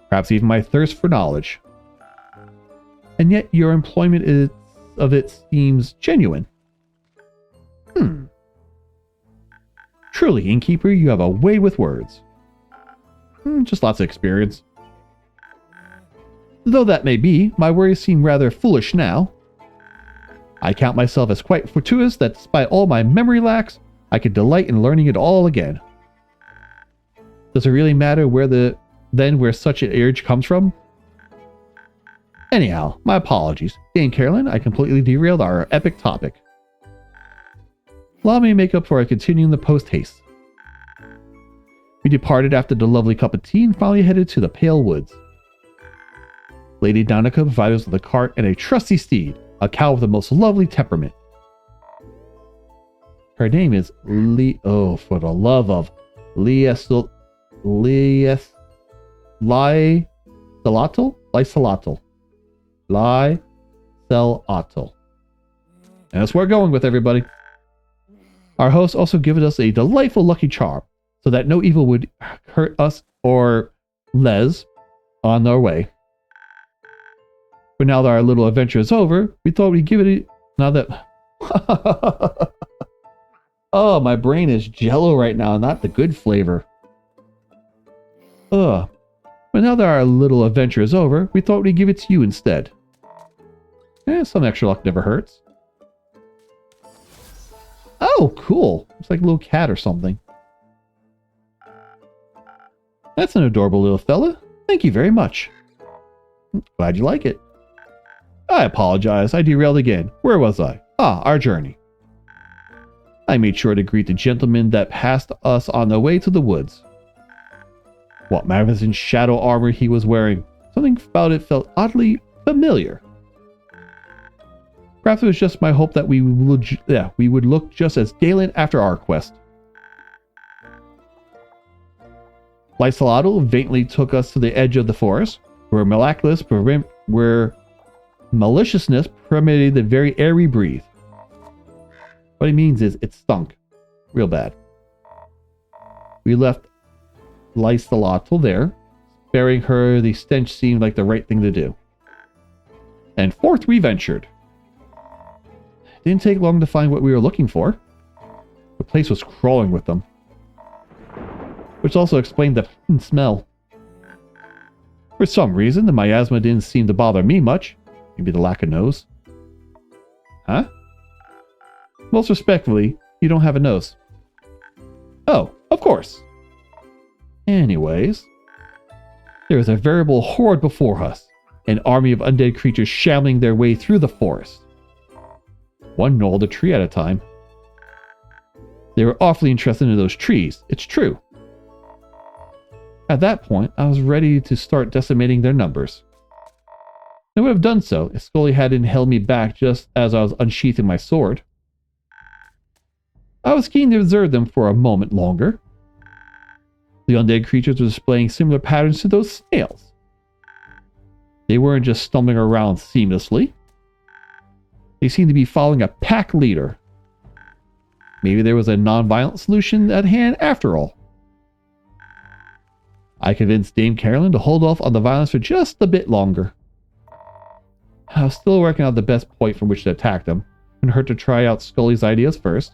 Perhaps even my thirst for knowledge. And yet your employment of it seems genuine. Truly, innkeeper, you have a way with words. Just lots of experience. Though that may be, my worries seem rather foolish now. I count myself as quite fortuitous that despite all my memory lacks, I could delight in learning it all again. Does it really matter where such an urge comes from? Anyhow, my apologies. Dame Carolyn, I completely derailed our epic topic. Allow me to make up for continuing the post-haste. We departed after the lovely cup of tea and finally headed to the Pale Woods. Lady Danica provided us with a cart and a trusty steed, a cow with the most lovely temperament. Her name is for the love of Liesalato. And that's where we're going with, everybody. Our host also given us a delightful lucky charm, so that no evil would hurt us or Les on our way. But now that our little adventure is over, we thought we'd give it now that... Oh, my brain is jello right now, not the good flavor. But now that our little adventure is over, we thought we'd give it to you instead. Some extra luck never hurts. Oh, cool. It's like a little cat or something. That's an adorable little fella. Thank you very much. Glad you like it. I apologize. I derailed again. Where was I? Our journey. I made sure to greet the gentleman that passed us on the way to the woods. What magnificent shadow armor he was wearing. Something about it felt oddly familiar. Perhaps it was just my hope that we would look just as gallant after our quest. Lysalatl faintly took us to the edge of the forest, where maliciousness permeated the very air we breathe. What he means is it stunk. Real bad. We left Lysalatl there. Sparing her the stench seemed like the right thing to do. And forth we ventured. Didn't take long to find what we were looking for. The place was crawling with them. Which also explained the smell. For some reason, the miasma didn't seem to bother me much. Maybe the lack of nose. Huh? Most respectfully, you don't have a nose. Oh, of course. Anyways, there was a veritable horde before us. An army of undead creatures shambling their way through the forest. One gnawed a tree at a time. They were awfully interested in those trees, it's true. At that point, I was ready to start decimating their numbers. I would have done so if Scully hadn't held me back just as I was unsheathing my sword. I was keen to observe them for a moment longer. The undead creatures were displaying similar patterns to those snails. They weren't just stumbling around seamlessly. They seemed to be following a pack leader. Maybe there was a non-violent solution at hand after all. I convinced Dame Carolyn to hold off on the violence for just a bit longer. I was still working out the best point from which to attack them. Couldn't hurt to try out Scully's ideas first.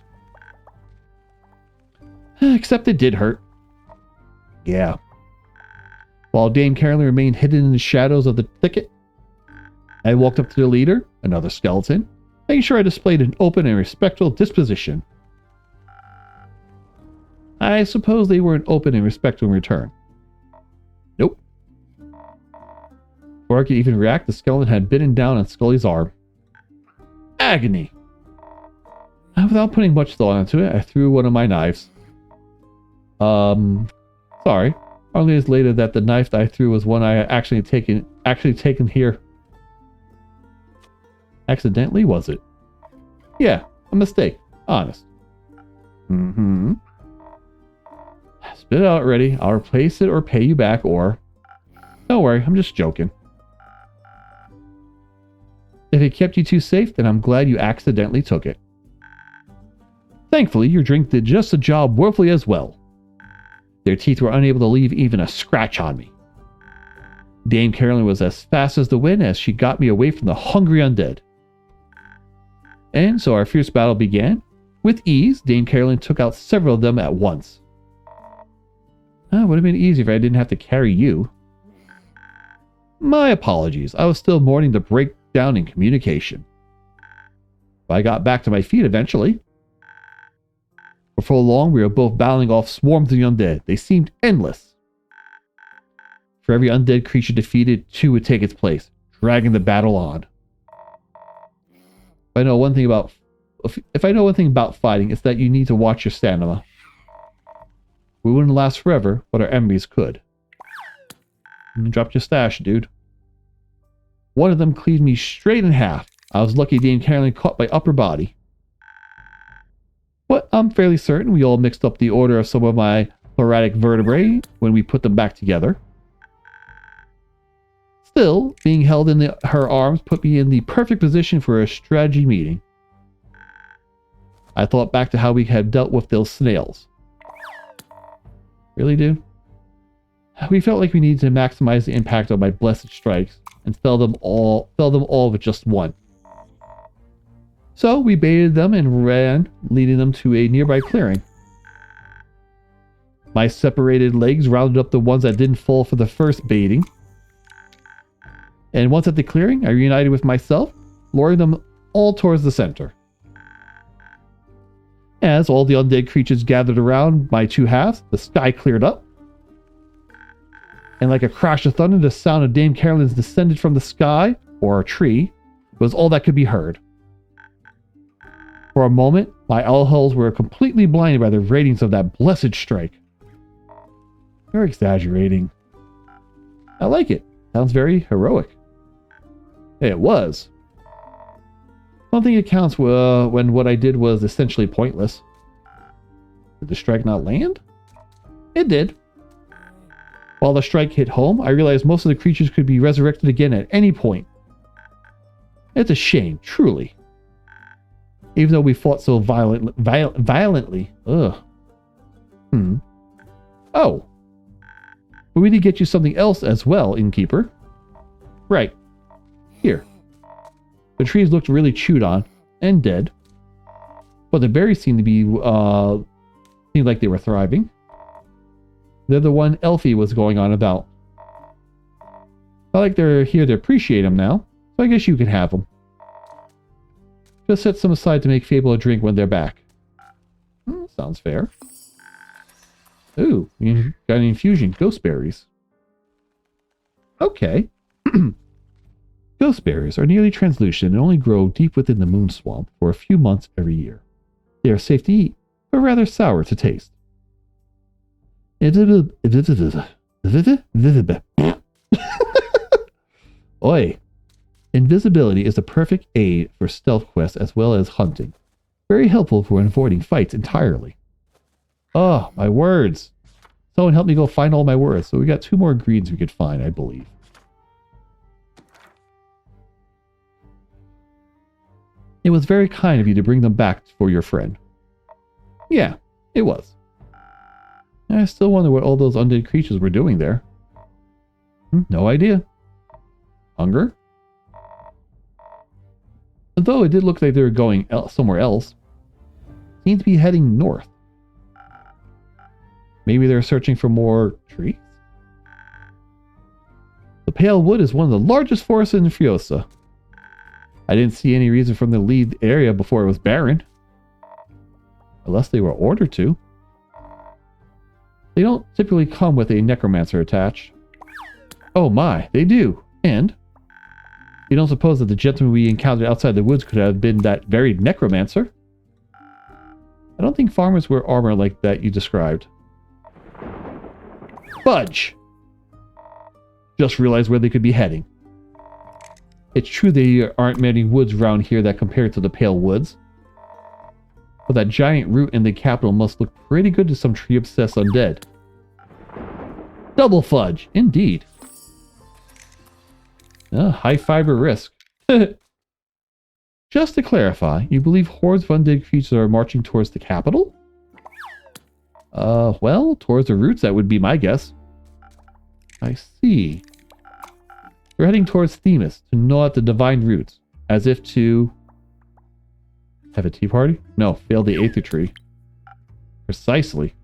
Except it did hurt. Yeah. While Dame Carolyn remained hidden in the shadows of the thicket, I walked up to the leader, another skeleton, making sure I displayed an open and respectful disposition. I suppose they weren't open and respectful in return. Nope. Before I could even react, the skeleton had bitten down on Scully's arm. Agony! Without putting much thought into it, I threw one of my knives. Sorry. Only years later that the knife that I threw was one I had actually taken here. Accidentally, was it? Yeah, a mistake. Honest. Mm-hmm. Spit it out already. I'll replace it or pay you back or... Don't worry, I'm just joking. If it kept you too safe, then I'm glad you accidentally took it. Thankfully, your drink did just the job woefully as well. Their teeth were unable to leave even a scratch on me. Dame Carolyn was as fast as the wind as she got me away from the hungry undead. And so our fierce battle began. With ease, Dame Carolyn took out several of them at once. Would have been easier if I didn't have to carry you. My apologies. I was still mourning the breakdown in communication. But I got back to my feet eventually. Before long, we were both battling off swarms of the undead. They seemed endless. For every undead creature defeated, two would take its place, dragging the battle on. If I know one thing about fighting, it's that you need to watch your stamina. We wouldn't last forever, but our enemies could. Dropped your stash, dude. One of them cleaved me straight in half. I was lucky Dame Carolyn caught my upper body. But I'm fairly certain we all mixed up the order of some of my thoracic vertebrae when we put them back together. Still, being held in her arms put me in the perfect position for a strategy meeting. I thought back to how we had dealt with those snails. Really, dude? We felt like we needed to maximize the impact of my blessed strikes and fell them all with just one. So we baited them and ran, leading them to a nearby clearing. My separated legs rounded up the ones that didn't fall for the first baiting. And once at the clearing, I reunited with myself, luring them all towards the center. As all the undead creatures gathered around my two halves, the sky cleared up. And like a crash of thunder, the sound of Dame Carolyn's descended from the sky, or a tree, was all that could be heard. For a moment, my eyeballs were completely blinded by the radiance of that blessed strike. You're exaggerating. I like it. Sounds very heroic. It was. I don't think it counts when what I did was essentially pointless. Did the strike not land? It did. While the strike hit home, I realized most of the creatures could be resurrected again at any point. It's a shame, truly. Even though we fought so violently. Ugh. Oh. But we did get you something else as well, innkeeper. Right. Here. The trees looked really chewed on and dead. But the berries seemed to be, seemed like they were thriving. They're the one Elfie was going on about. I like they're here to appreciate them now, so I guess you can have them. Just set some aside to make Fable a drink when they're back. Sounds fair. Ooh, you got an infusion. Ghost berries. Okay. Ghost berries are nearly translucent and only grow deep within the moon swamp for a few months every year. They are safe to eat, but rather sour to taste. Oi. Invisibility is the perfect aid for stealth quests as well as hunting. Very helpful for avoiding fights entirely. Oh, my words. Someone help me go find all my words. So we got 2 more greens we could find, I believe. It was very kind of you to bring them back for your friend. Yeah, it was. I still wonder what all those undead creatures were doing there. No idea. Hunger? Although it did look like they were going somewhere else. Seemed to be heading north. Maybe they're searching for more trees? The Pale Wood is one of the largest forests in Fiosa. I didn't see any reason from the lead area before it was barren. Unless they were ordered to. They don't typically come with a necromancer attached. Oh my, they do. And you don't suppose that the gentleman we encountered outside the woods could have been that very necromancer? I don't think farmers wear armor like that you described. Fudge! Just realized where they could be heading. It's true there aren't many woods around here that compare to the Pale Woods. But that giant root in the capital must look pretty good to some tree-obsessed undead. Double fudge, indeed. High fiber risk. Just to clarify, you believe hordes of undead creatures are marching towards the capital? Well, towards the roots, that would be my guess. I see. We're heading towards Themis to gnaw at the divine roots, as if to... have a tea party? No, fail the Aether Tree. Precisely.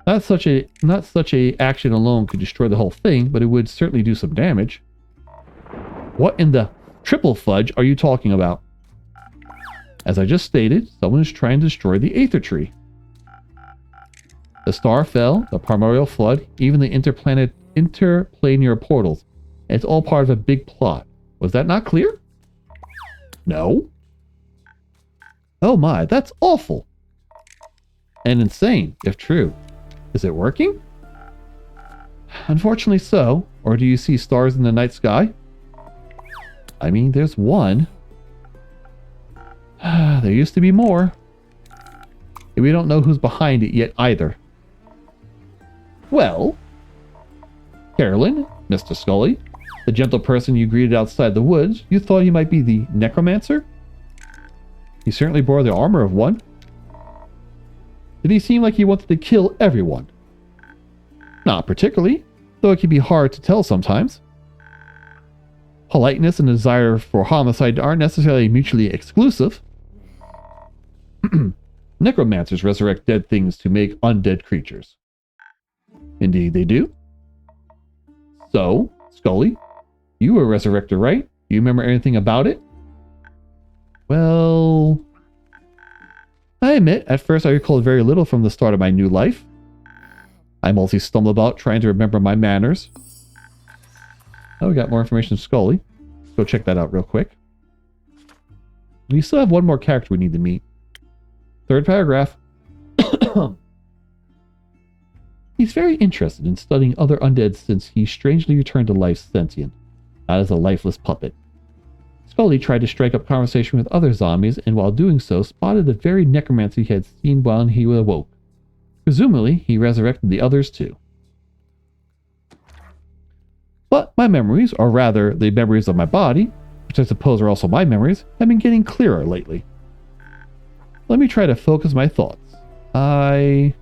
Not such a action alone could destroy the whole thing, but it would certainly do some damage. What in the triple fudge are you talking about? As I just stated, someone is trying to destroy the Aether Tree. The star fell, the primordial flood, even the interplanar portals. And it's all part of a big plot. Was that not clear? No. Oh my, that's awful. And insane, if true. Is it working? Unfortunately so. Or do you see stars in the night sky? I mean, there's one. There used to be more. And we don't know who's behind it yet either. Well, Carolyn, Mr. Scully, the gentle person you greeted outside the woods, you thought he might be the necromancer? He certainly bore the armor of one. Did he seem like he wanted to kill everyone? Not particularly, though it can be hard to tell sometimes. Politeness and desire for homicide aren't necessarily mutually exclusive. Necromancers resurrect dead things to make undead creatures. Indeed they do. So, Scully, you were a resurrector, right? Do you remember anything about it? Well, I admit, at first I recalled very little from the start of my new life. I mostly stumbled about trying to remember my manners. Oh, we got more information from Scully. Let's go check that out real quick. We still have one more character we need to meet. Third paragraph. He's very interested in studying other undead since he strangely returned to life sentient, not as a lifeless puppet. Scully tried to strike up conversation with other zombies, and while doing so, spotted the very necromancer he had seen while he awoke. Presumably, he resurrected the others too. But my memories, or rather, the memories of my body, which I suppose are also my memories, have been getting clearer lately. Let me try to focus my thoughts. I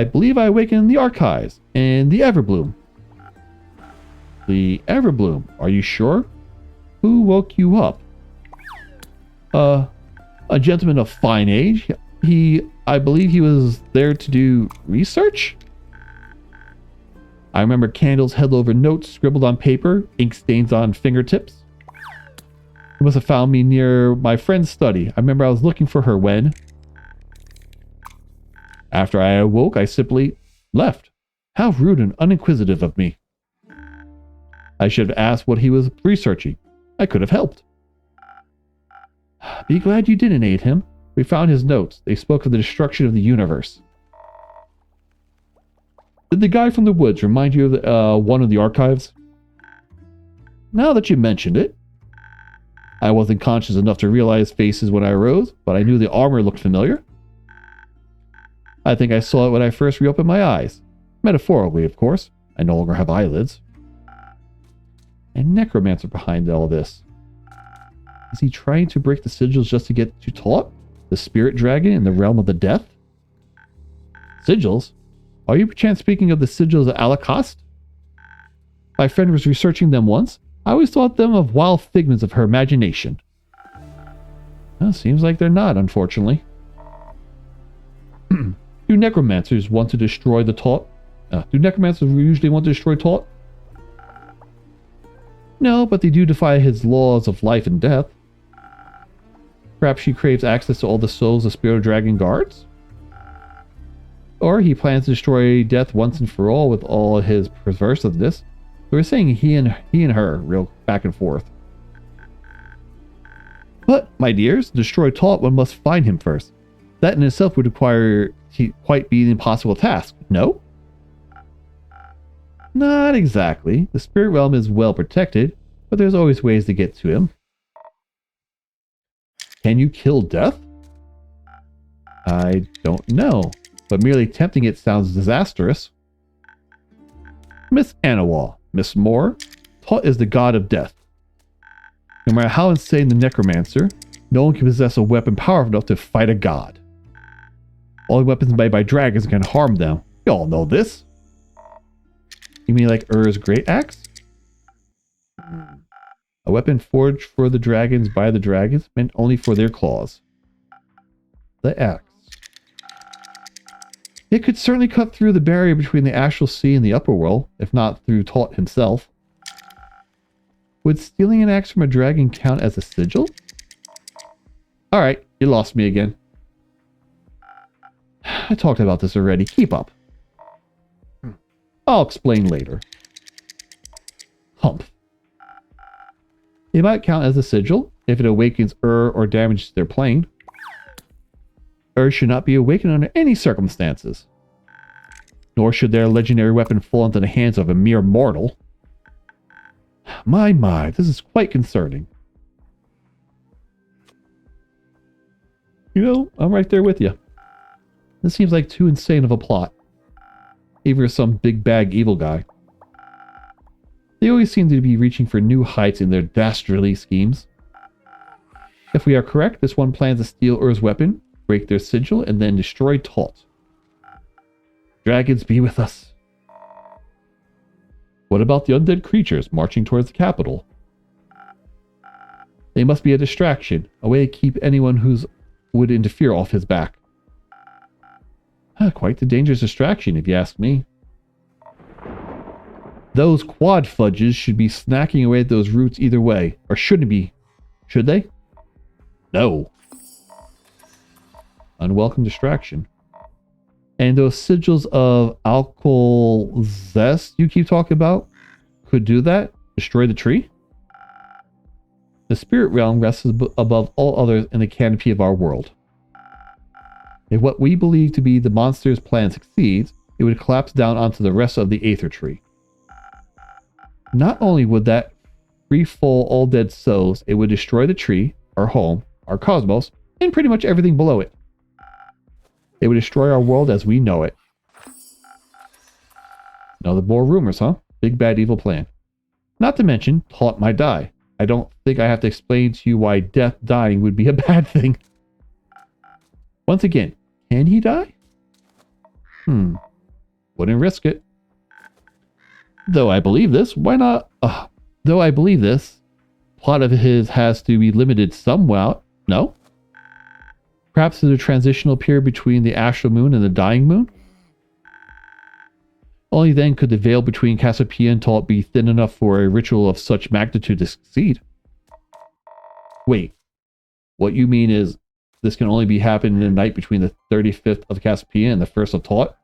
believe I awakened in the archives, and the Everbloom. The Everbloom, are you sure? Who woke you up? A gentleman of fine age. I believe he was there to do research? I remember candles held over notes scribbled on paper, ink stains on fingertips. He must have found me near my friend's study. I remember I was looking for her when... After I awoke, I simply left. How rude and uninquisitive of me. I should have asked what he was researching. I could have helped. Be glad you didn't aid him. We found his notes. They spoke of the destruction of the universe. Did the guy from the woods remind you of one of the archives? Now that you mentioned it. I wasn't conscious enough to realize faces when I arose, but I knew the armor looked familiar. I think I saw it when I first reopened my eyes. Metaphorically, of course. I no longer have eyelids. And necromancer behind all this. Is he trying to break the sigils just to get to talk? The spirit dragon in the realm of the death? Sigils? Are you perchance speaking of the sigils of Alacost? My friend was researching them once. I always thought them of wild figments of her imagination. Well, seems like they're not, unfortunately. Do necromancers want to destroy the taught? Do necromancers usually want to destroy taught? No, but they do defy his laws of life and death. Perhaps she craves access to all the souls the spirit dragon guards? Or he plans to destroy death once and for all with all his perversiveness. We were saying he and her, real back and forth. But, my dears, to destroy Taught, one must find him first. That in itself would require quite be an impossible task, no? Not exactly. The spirit realm is well protected, but there's always ways to get to him. Can you kill death? I don't know, but merely attempting it sounds disastrous. Miss Anawal, Miss Moore, Taught is the god of death. No matter how insane the necromancer, no one can possess a weapon powerful enough to fight a god. Only weapons made by dragons can harm them. You all know this. You mean like Ur's great axe? A weapon forged for the dragons by the dragons, meant only for their claws. The axe. It could certainly cut through the barrier between the astral sea and the upper world, if not through Taught himself. Would stealing an axe from a dragon count as a sigil? Alright, you lost me again. I talked about this already. Keep up. I'll explain later. Humph. It might count as a sigil if it awakens or damages their plane. Should not be awakened under any circumstances. Nor should their legendary weapon fall into the hands of a mere mortal. My, this is quite concerning. You know, I'm right there with you. This seems like too insane of a plot. Even for some big bag evil guy. They always seem to be reaching for new heights in their dastardly schemes. If we are correct, this one plans to steal Ur's weapon, break their sigil, and then destroy Taught. Dragons be with us. What about the undead creatures marching towards the capital? They must be a distraction, a way to keep anyone who would interfere off his back. Quite the dangerous distraction, if you ask me. Those quad fudges should be snacking away at those roots either way, or shouldn't be. Should they? No. Unwelcome distraction. And those sigils of alcohol zest you keep talking about could do that? Destroy the tree? The spirit realm rests above all others in the canopy of our world. If what we believe to be the monster's plan succeeds, it would collapse down onto the rest of the Aether Tree. Not only would that free fall all dead souls, it would destroy the tree, our home, our cosmos, and pretty much everything below it. It would destroy our world as we know it. Now the more rumors, huh? Big bad evil plan. Not to mention, Taught might die. I don't think I have to explain to you why dying would be a bad thing. Once again, can he die? Wouldn't risk it. Though I believe this, why not? Though I believe this, plot of his has to be limited somewhat, no? Perhaps there's a transitional period between the astral moon and the dying moon? Only then could the veil between Cassiopeia and Taught be thin enough for a ritual of such magnitude to succeed. Wait, what you mean is this can only be happening in the night between the 35th of Cassiopeia and the 1st of Taught?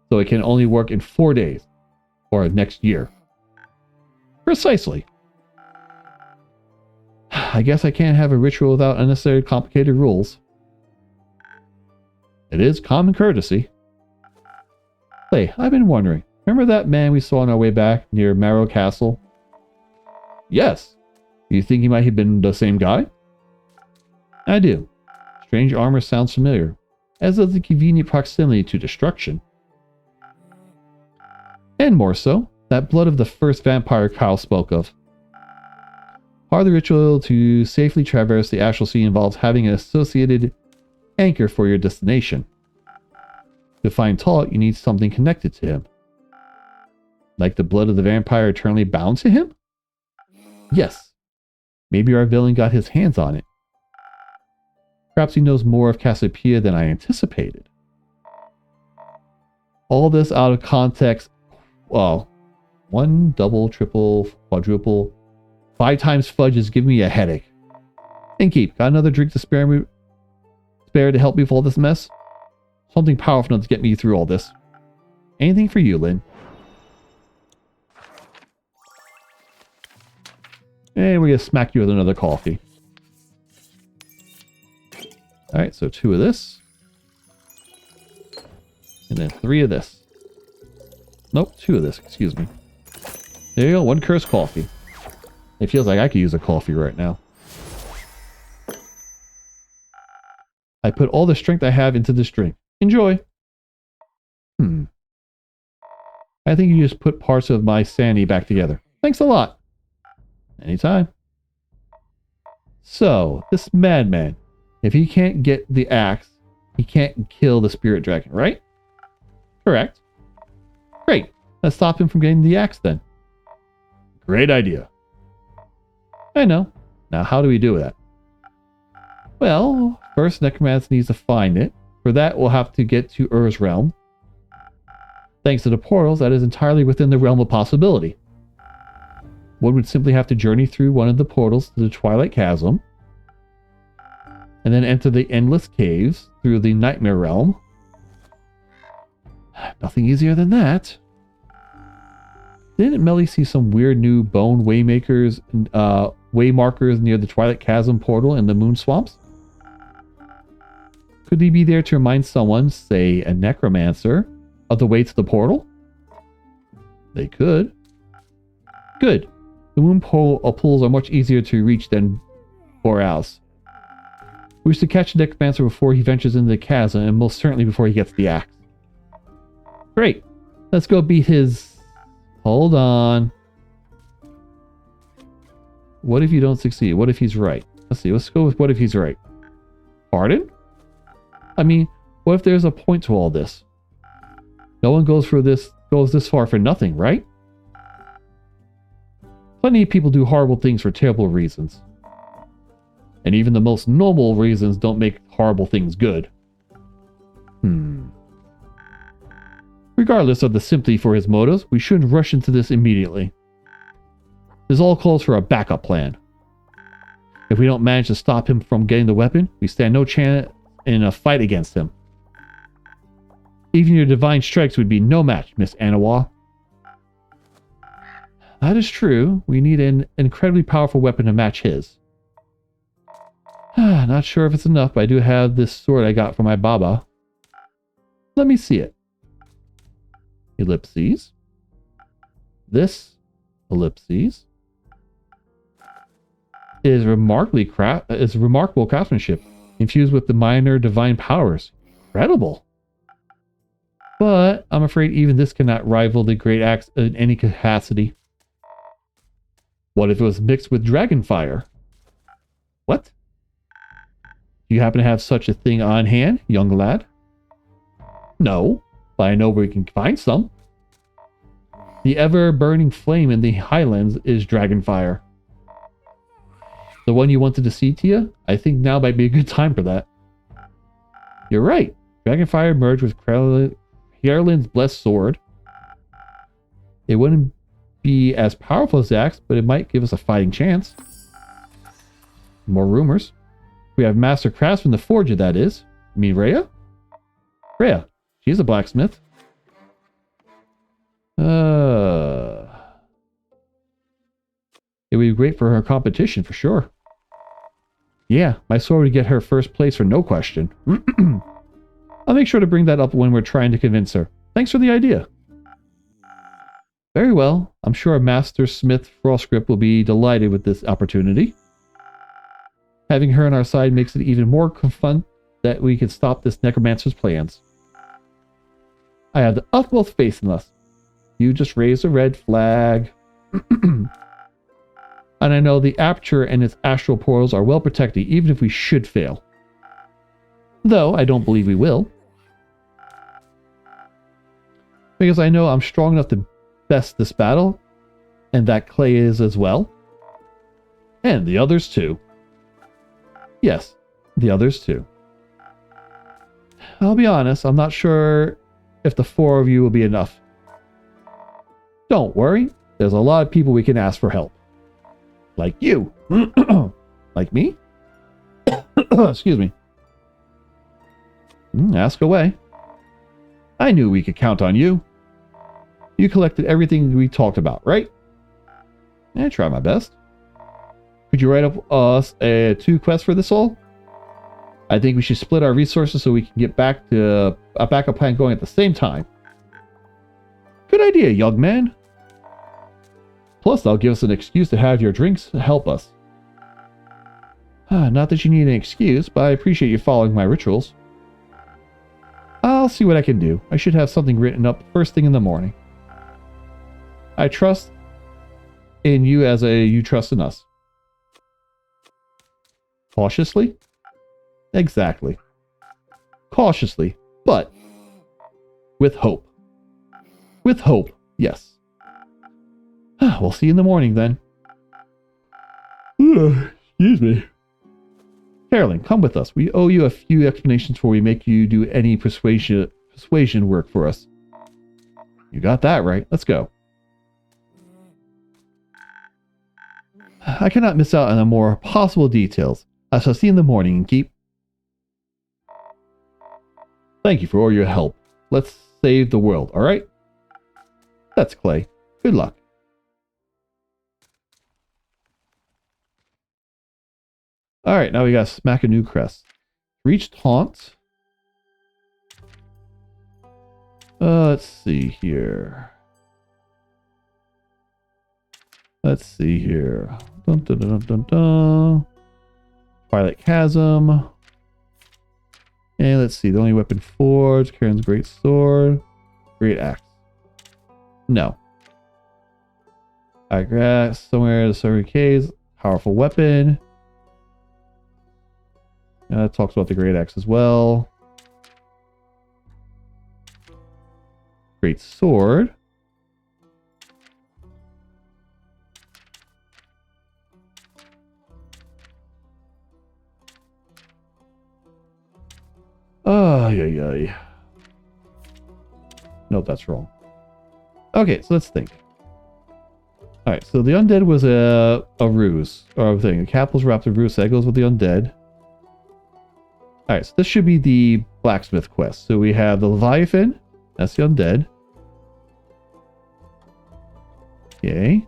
So it can only work in 4 days, or next year. Precisely. I guess I can't have a ritual without unnecessary complicated rules. It is common courtesy. Hey, I've been wondering, remember that man we saw on our way back near Marrow Castle? Yes. You think he might have been the same guy? I do. Strange armor sounds familiar, as does the convenient proximity to destruction. And more so, that blood of the first vampire Kyle spoke of. Part of the ritual to safely traverse the astral sea involves having an associated anchor for your destination. To find Tal, you need something connected to him. Like the blood of the vampire eternally bound to him? Yes. Maybe our villain got his hands on it. Perhaps he knows more of Cassiopeia than I anticipated. All this out of context. Well, 1, double, triple, quadruple, 5 times fudge is giving me a headache. Innkeep, got another drink to spare to help me with all this mess? Something powerful enough to get me through all this. Anything for you, Lynn. And we're going to smack you with another coffee. Alright, so 2 of this. And then 3 of this. Nope, 2 of this, excuse me. There you go, 1 cursed coffee. It feels like I could use a coffee right now. I put all the strength I have into this drink. Enjoy. I think you just put parts of my sanity back together. Thanks a lot. Anytime. So, this madman, if he can't get the axe, he can't kill the spirit dragon, right? Correct. Great. Let's stop him from getting the axe then. Great idea. I know. Now, how do we do that? Well, first necromancer needs to find it. For that, we'll have to get to Ur's realm. Thanks to the portals, that is entirely within the realm of possibility. One would simply have to journey through one of the portals to the Twilight Chasm, and then enter the Endless Caves through the Nightmare Realm. Nothing easier than that. Didn't Melly see some weird new bone waymakers, waymarkers near the Twilight Chasm portal in the Moon Swamps? Could he be there to remind someone, say a necromancer, of the way to the portal? They could. Good. The moon pools are much easier to reach than Boreals. We should catch the necromancer before he ventures into the chasm, and most certainly before he gets the axe. Great. Let's go beat his... Hold on. What if you don't succeed? What if he's right? Let's see. Let's go with what if he's right. Pardon? I mean, what if there's a point to all this? No one goes this far for nothing, right? Plenty of people do horrible things for terrible reasons. And even the most noble reasons don't make horrible things good. Regardless of the sympathy for his motives, we shouldn't rush into this immediately. This all calls for a backup plan. If we don't manage to stop him from getting the weapon, we stand no chance in a fight against him. Even your divine strikes would be no match, Miss Anawa. That is true. We need an incredibly powerful weapon to match his. Not sure if it's enough, but I do have this sword I got from my Baba. Let me see it. Ellipses. This, ellipses, is remarkable craftsmanship, infused with the minor divine powers. Incredible. But I'm afraid even this cannot rival the great axe in any capacity. What if it was mixed with dragon fire? What? Do you happen to have such a thing on hand, young lad? No, but I know where we can find some. The ever-burning flame in the highlands is dragon fire. The one you wanted to see, Tia? I think now might be a good time for that. You're right. Dragonfire merged with Hierlin's blessed sword. It wouldn't be as powerful as the axe, but it might give us a fighting chance. More rumors. We have Master Craftsman the Forger, that is. You mean Rhea? Rhea. She's a blacksmith. It would be great for her competition, for sure. Yeah, my sword would get her first place for no question. I'll make sure to bring that up when we're trying to convince her. Thanks for the idea. Very well. I'm sure Master Smith Frostgrip will be delighted with this opportunity. Having her on our side makes it even more fun that we can stop this necromancer's plans. I have the utmost faith in us. You just raise a red flag. And I know the aperture and its astral portals are well protected even if we should fail. Though I don't believe we will. Because I know I'm strong enough to best this battle, and that Clay is as well. And the others too. Yes, the others too. I'll be honest, I'm not sure if the 4 of you will be enough. Don't worry, there's a lot of people we can ask for help. Like you. Like me? Excuse me. Ask away. I knew we could count on you. You collected everything we talked about, right? I try my best. Could you write up us 2 quests for this all? I think we should split our resources so we can get back to a backup plan going at the same time. Good idea, young man. Plus, that'll give us an excuse to have your drinks help us. Not that you need an excuse, but I appreciate you following my rituals. I'll see what I can do. I should have something written up first thing in the morning. I trust in you as you trust in us. Cautiously? Exactly. Cautiously, but with hope. With hope, yes. We'll see you in the morning then. Excuse me. Carolyn, come with us. We owe you a few explanations before we make you do any persuasion work for us. You got that right. Let's go. I cannot miss out on the more possible details. I shall see you in the morning and keep... Thank you for all your help. Let's save the world, alright? That's Clay. Good luck. Alright, now we gotta smack a new crest. Reach taunt. Let's see here. Let's see here. Dun, dun, dun, dun, dun. Twilight Chasm. And let's see. The only weapon forged. Karen's Great Sword. Great Axe. No. I grass somewhere. The Surrey Caves. Powerful weapon. It talks about the Great Axe as well. Great Sword. Oh, yeah. Nope, that's wrong. Okay, so let's think. Alright, so the undead was a ruse, or a thing. The Capitals wrapped a ruse, so that goes with the undead. Alright, so this should be the blacksmith quest. So we have the Leviathan, that's the undead. Okay.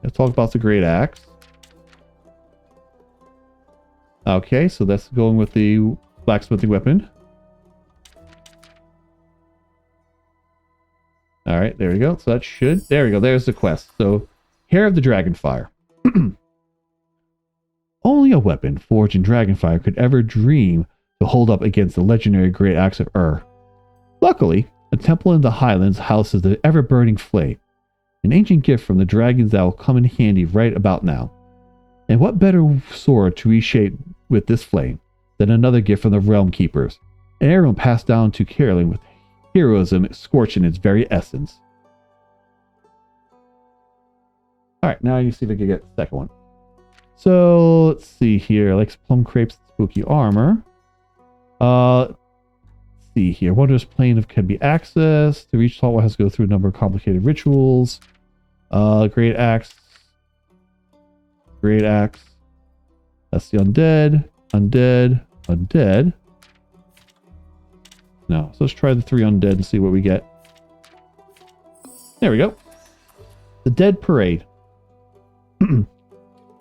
Let's talk about the Great Axe. Okay, so that's going with the blacksmithing weapon. Alright, there we go. So that should... There we go. There's the quest. So, Hair of the Dragonfire. Only a weapon forged in Dragonfire could ever dream to hold up against the legendary Great Axe of Ur. Luckily, a temple in the Highlands houses the ever-burning flame. An ancient gift from the dragons that will come in handy right about now. And what better sword to reshape with this flame than another gift from the Realm Keepers, an heirloom passed down to Carolyn with heroism scorched in its very essence. Alright, now you see if I can get the second one. So, let's see here. Like plum crepes, spooky armor. Let's see here. Wondrous plane of can be accessed. To reach tall one has to go through a number of complicated rituals. Great axe. Great axe. That's the undead. Undead. No. So let's try the 3 undead and see what we get. There we go. The Dead Parade.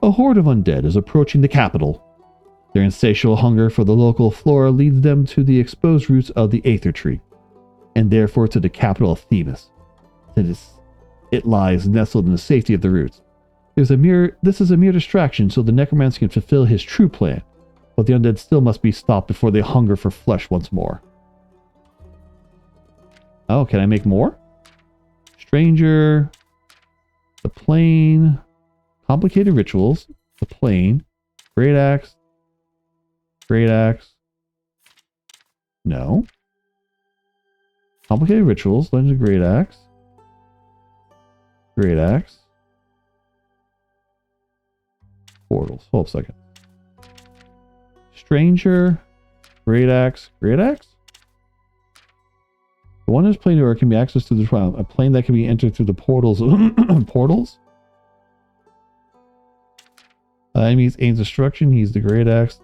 A horde of undead is approaching the capital. Their insatiable hunger for the local flora leads them to the exposed roots of the Aether Tree, and therefore to the capital of Themis. Since it lies nestled in the safety of the roots. This is a mere distraction so the necromancer can fulfill his true plan, but the undead still must be stopped before they hunger for flesh once more. Oh, can I make more? Stranger, the plane, complicated rituals, the plane, great axe, no. Complicated rituals, legend of great axe, portals. Hold a second. Stranger, great axe. The one who's playing or can be accessed to the trial. A plane that can be entered through the portals. Portals? Enemies aims destruction. He's the great axe.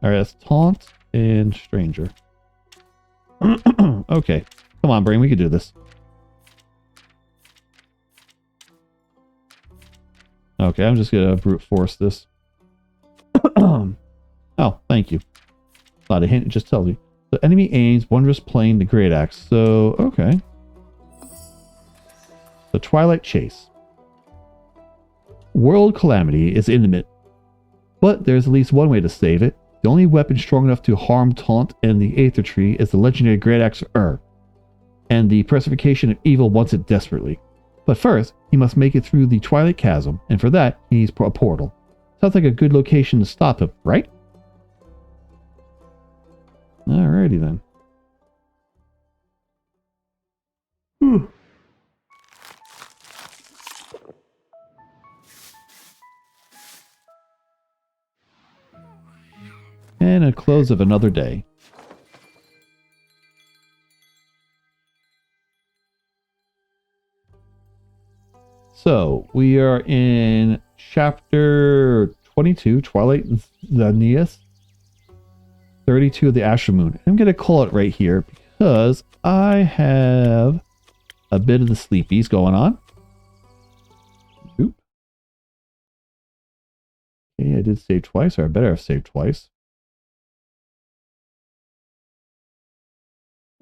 Alright, that's taunt and stranger. Okay. Come on, brain. We can do this. Okay, I'm just gonna brute force this. Oh, thank you. Not a hint, it just tells you. The enemy aims wondrous plane, the great axe. So, okay. The Twilight Chase. World calamity is imminent, but there's at least one way to save it. The only weapon strong enough to harm Taunt and the Aether Tree is the legendary great axe and the personification of evil wants it desperately. But first, he must make it through the Twilight Chasm, and for that, he needs a portal. Sounds like a good location to stop him, right? Alrighty then. And a close of another day. So, we are in chapter 22, Twilight Zanias, 32 of the Astral Moon. I'm going to call it right here because I have a bit of the sleepies going on. Oop. Okay, I did save twice, or I better have saved twice.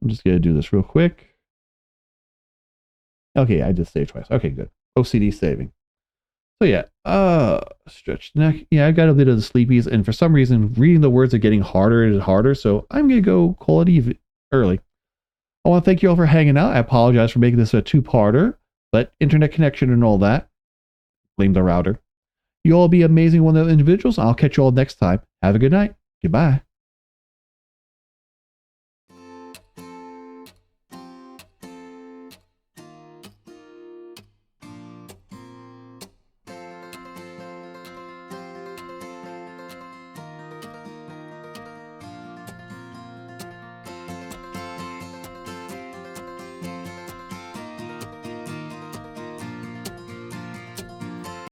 I'm just going to do this real quick. Okay, I did save twice. Okay, good. OCD saving. So yeah, stretched neck. Yeah, I got a bit of the sleepies, and for some reason, reading the words are getting harder and harder, so I'm going to go call it even early. I want to thank you all for hanging out. I apologize for making this a two-parter, but internet connection and all that. Blame the router. You all be amazing one of the individuals. I'll catch you all next time. Have a good night. Goodbye.